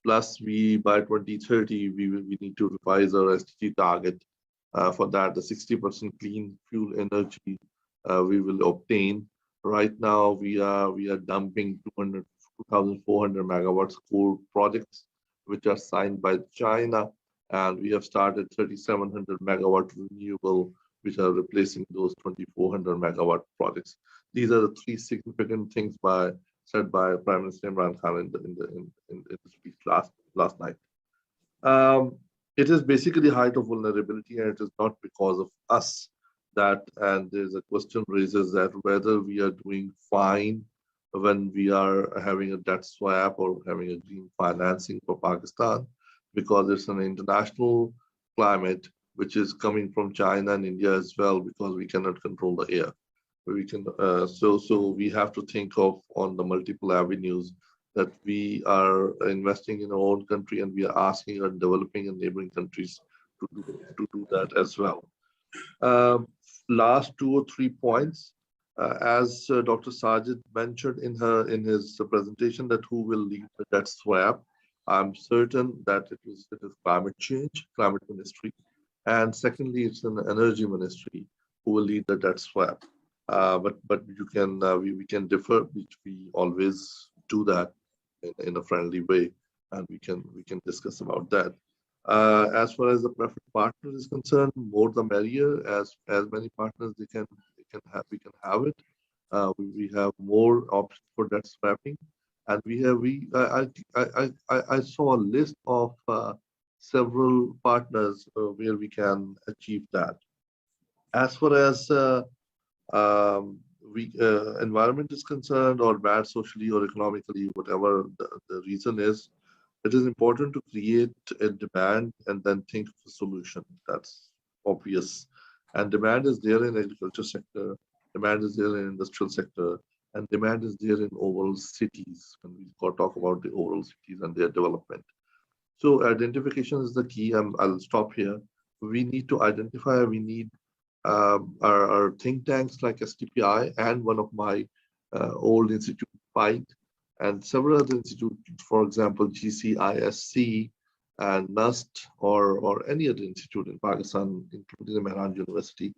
Plus, by 2030 we need to revise our SDG target. For that, the 60% clean fuel energy we will obtain. Right now, we are dumping 2,400 megawatts coal projects, which are signed by China, and we have started 3,700 megawatt renewable, which are replacing those 2,400 megawatt projects. These are the three significant things said by Prime Minister Imran Khan in the speech last night. It is basically height of vulnerability, and it is not because of us that, and there's a question raises that whether we are doing fine when we are having a debt swap or having a green financing for Pakistan, because it's an international climate which is coming from China and India as well, because we cannot control the air. We can so we have to think of on the multiple avenues that we are investing in our own country, and we are asking our developing and neighboring countries to do that as well. Last 2 or 3 points, as Dr. Sajid mentioned in his presentation, that who will lead the debt swap. I'm certain that it is climate change, climate ministry, and secondly, it's an energy ministry who will lead the debt swap. But you can we can differ, which we always do that in a friendly way, and we can discuss about that. As far as the preferred partner is concerned, more the merrier. As many partners we can have it. We have more options for debt swapping, and I saw a list of several partners where we can achieve that. As far as environment is concerned, or bad socially or economically, whatever the reason is, it is important to create a demand and then think of a solution. That's obvious. And demand is there in agriculture sector, demand is there in industrial sector, and demand is there in overall cities when we talk about the overall cities and their development. So identification is the key. I'll stop here. We need to identify, we need our think tanks like STPI and one of my old institute, PIDE, and several other institutes, for example, GCISC and NUST, or any other institute in Pakistan, including the Mehran University.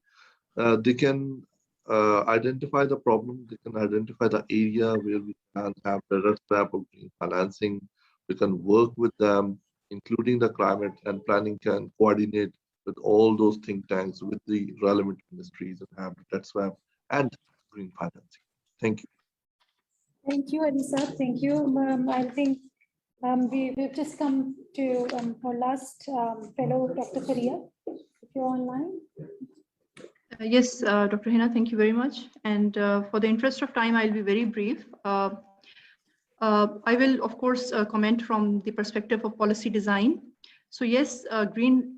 They can identify the problem, they can identify the area where we can have better swap of green financing. We can work with them, including the climate and planning can coordinate with all those think tanks, with the relevant ministries, and have debt swap and green financing. Thank you. Thank you, Adisa. Thank you. I think we've just come to our last fellow, Dr. Faria, if you're online. Yes, Dr. Hina, thank you very much. And for the interest of time, I'll be very brief. I will, of course, comment from the perspective of policy design. So yes, green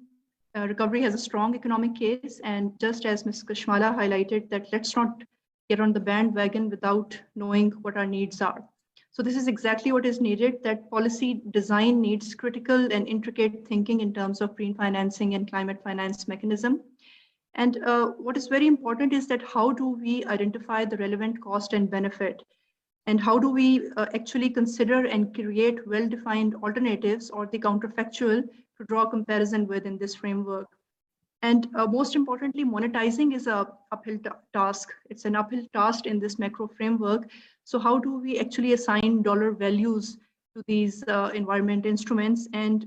recovery has a strong economic case. And just as Ms. Kashmala highlighted, that let's not get on the bandwagon without knowing what our needs are. So this is exactly what is needed, that policy design needs critical and intricate thinking in terms of green financing and climate finance mechanism. And what is very important is that how do we identify the relevant cost and benefit? And how do we actually consider and create well-defined alternatives or the counterfactual to draw comparison with in this framework? And most importantly, monetizing is an uphill task. It's an uphill task in this macro framework. So how do we actually assign dollar values to these environment instruments? And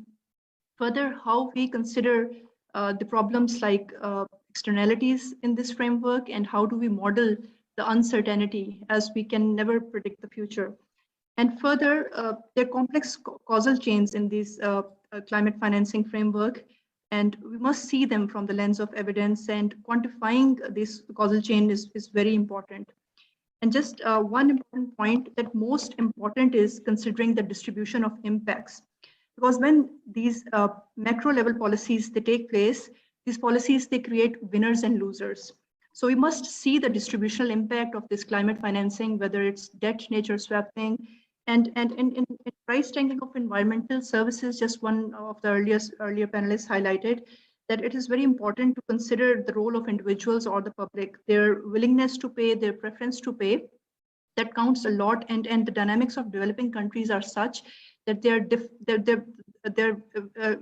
further, how we consider the problems like externalities in this framework, and how do we model the uncertainty, as we can never predict the future. And further, there are complex causal chains in this climate financing framework, and we must see them from the lens of evidence, and quantifying this causal chain is very important. And just one important point, that most important is considering the distribution of impacts. Because when these macro level policies, they take place, these policies, they create winners and losers. So we must see the distributional impact of this climate financing, whether it's debt nature swapping, and in price tanking of environmental services. Just one of the earlier panelists highlighted that it is very important to consider the role of individuals or the public, their willingness to pay, their preference to pay. That counts a lot, and the dynamics of developing countries are such that they're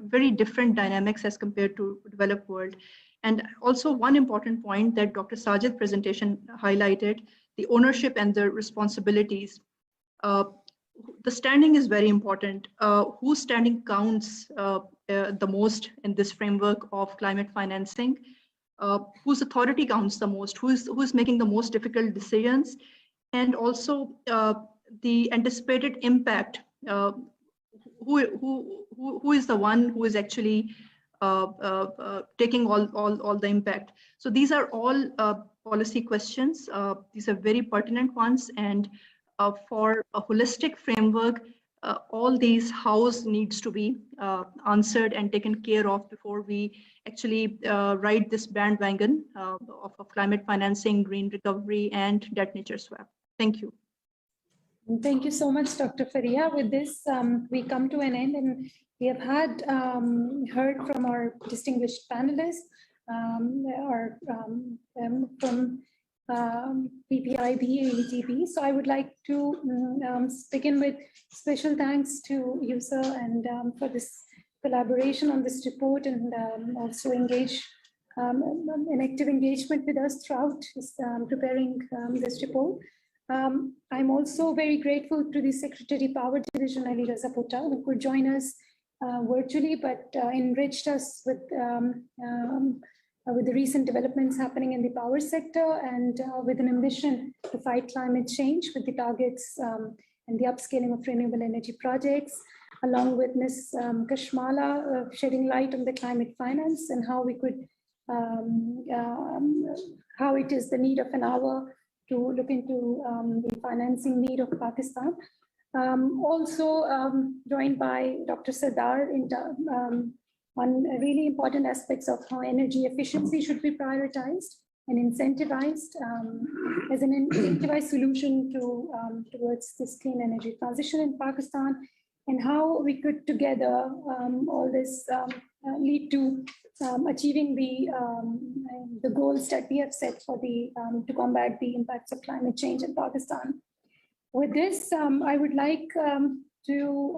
very different dynamics as compared to developed world. And also one important point that Dr. Sajid's presentation highlighted, the ownership and the responsibilities. The standing is very important. Whose standing counts the most in this framework of climate financing? Whose authority counts the most? Who's making the most difficult decisions? And also the anticipated impact. Who is the one who is actually taking all the impact? So these are all policy questions. These are very pertinent ones, and for a holistic framework, all these hows needs to be answered and taken care of before we actually ride this bandwagon of climate financing, green recovery, and debt nature swap. Thank you. Thank you so much, Dr. Faria. With this, we come to an end, and we have had heard from our distinguished panelists from PPIB, AETB. So I would like to begin with special thanks to you, sir, and for this collaboration on this report, and also engage an active engagement with us throughout preparing this report. I'm also very grateful to the Secretary Power Division, Ali Razaputta, who could join us virtually, but enriched us with the recent developments happening in the power sector, and with an ambition to fight climate change with the targets and the upscaling of renewable energy projects, along with Ms. Kashmala shedding light on the climate finance and how we could, how it is the need of an hour to look into the financing need of Pakistan. Also joined by Dr. Sardar on really important aspects of how energy efficiency should be prioritized and incentivized as an incentivized solution to towards this clean energy transition in Pakistan, and how we could together all this lead to achieving the goals that we have set for the to combat the impacts of climate change in Pakistan. With this, I would like to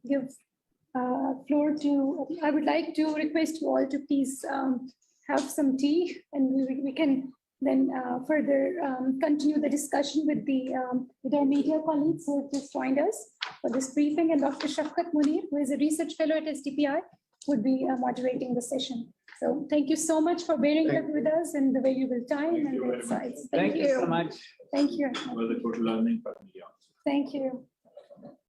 give floor to, I would like to request you all to please have some tea, and we can then further continue the discussion with our media colleagues who have just joined us for this briefing, and Dr. Shafkat Munir, who is a research fellow at SDPI, would be moderating the session. So thank you so much for bearing with us and the valuable time and the insights. Thank you so much. Thank you. It was a good learning for me also. Thank you.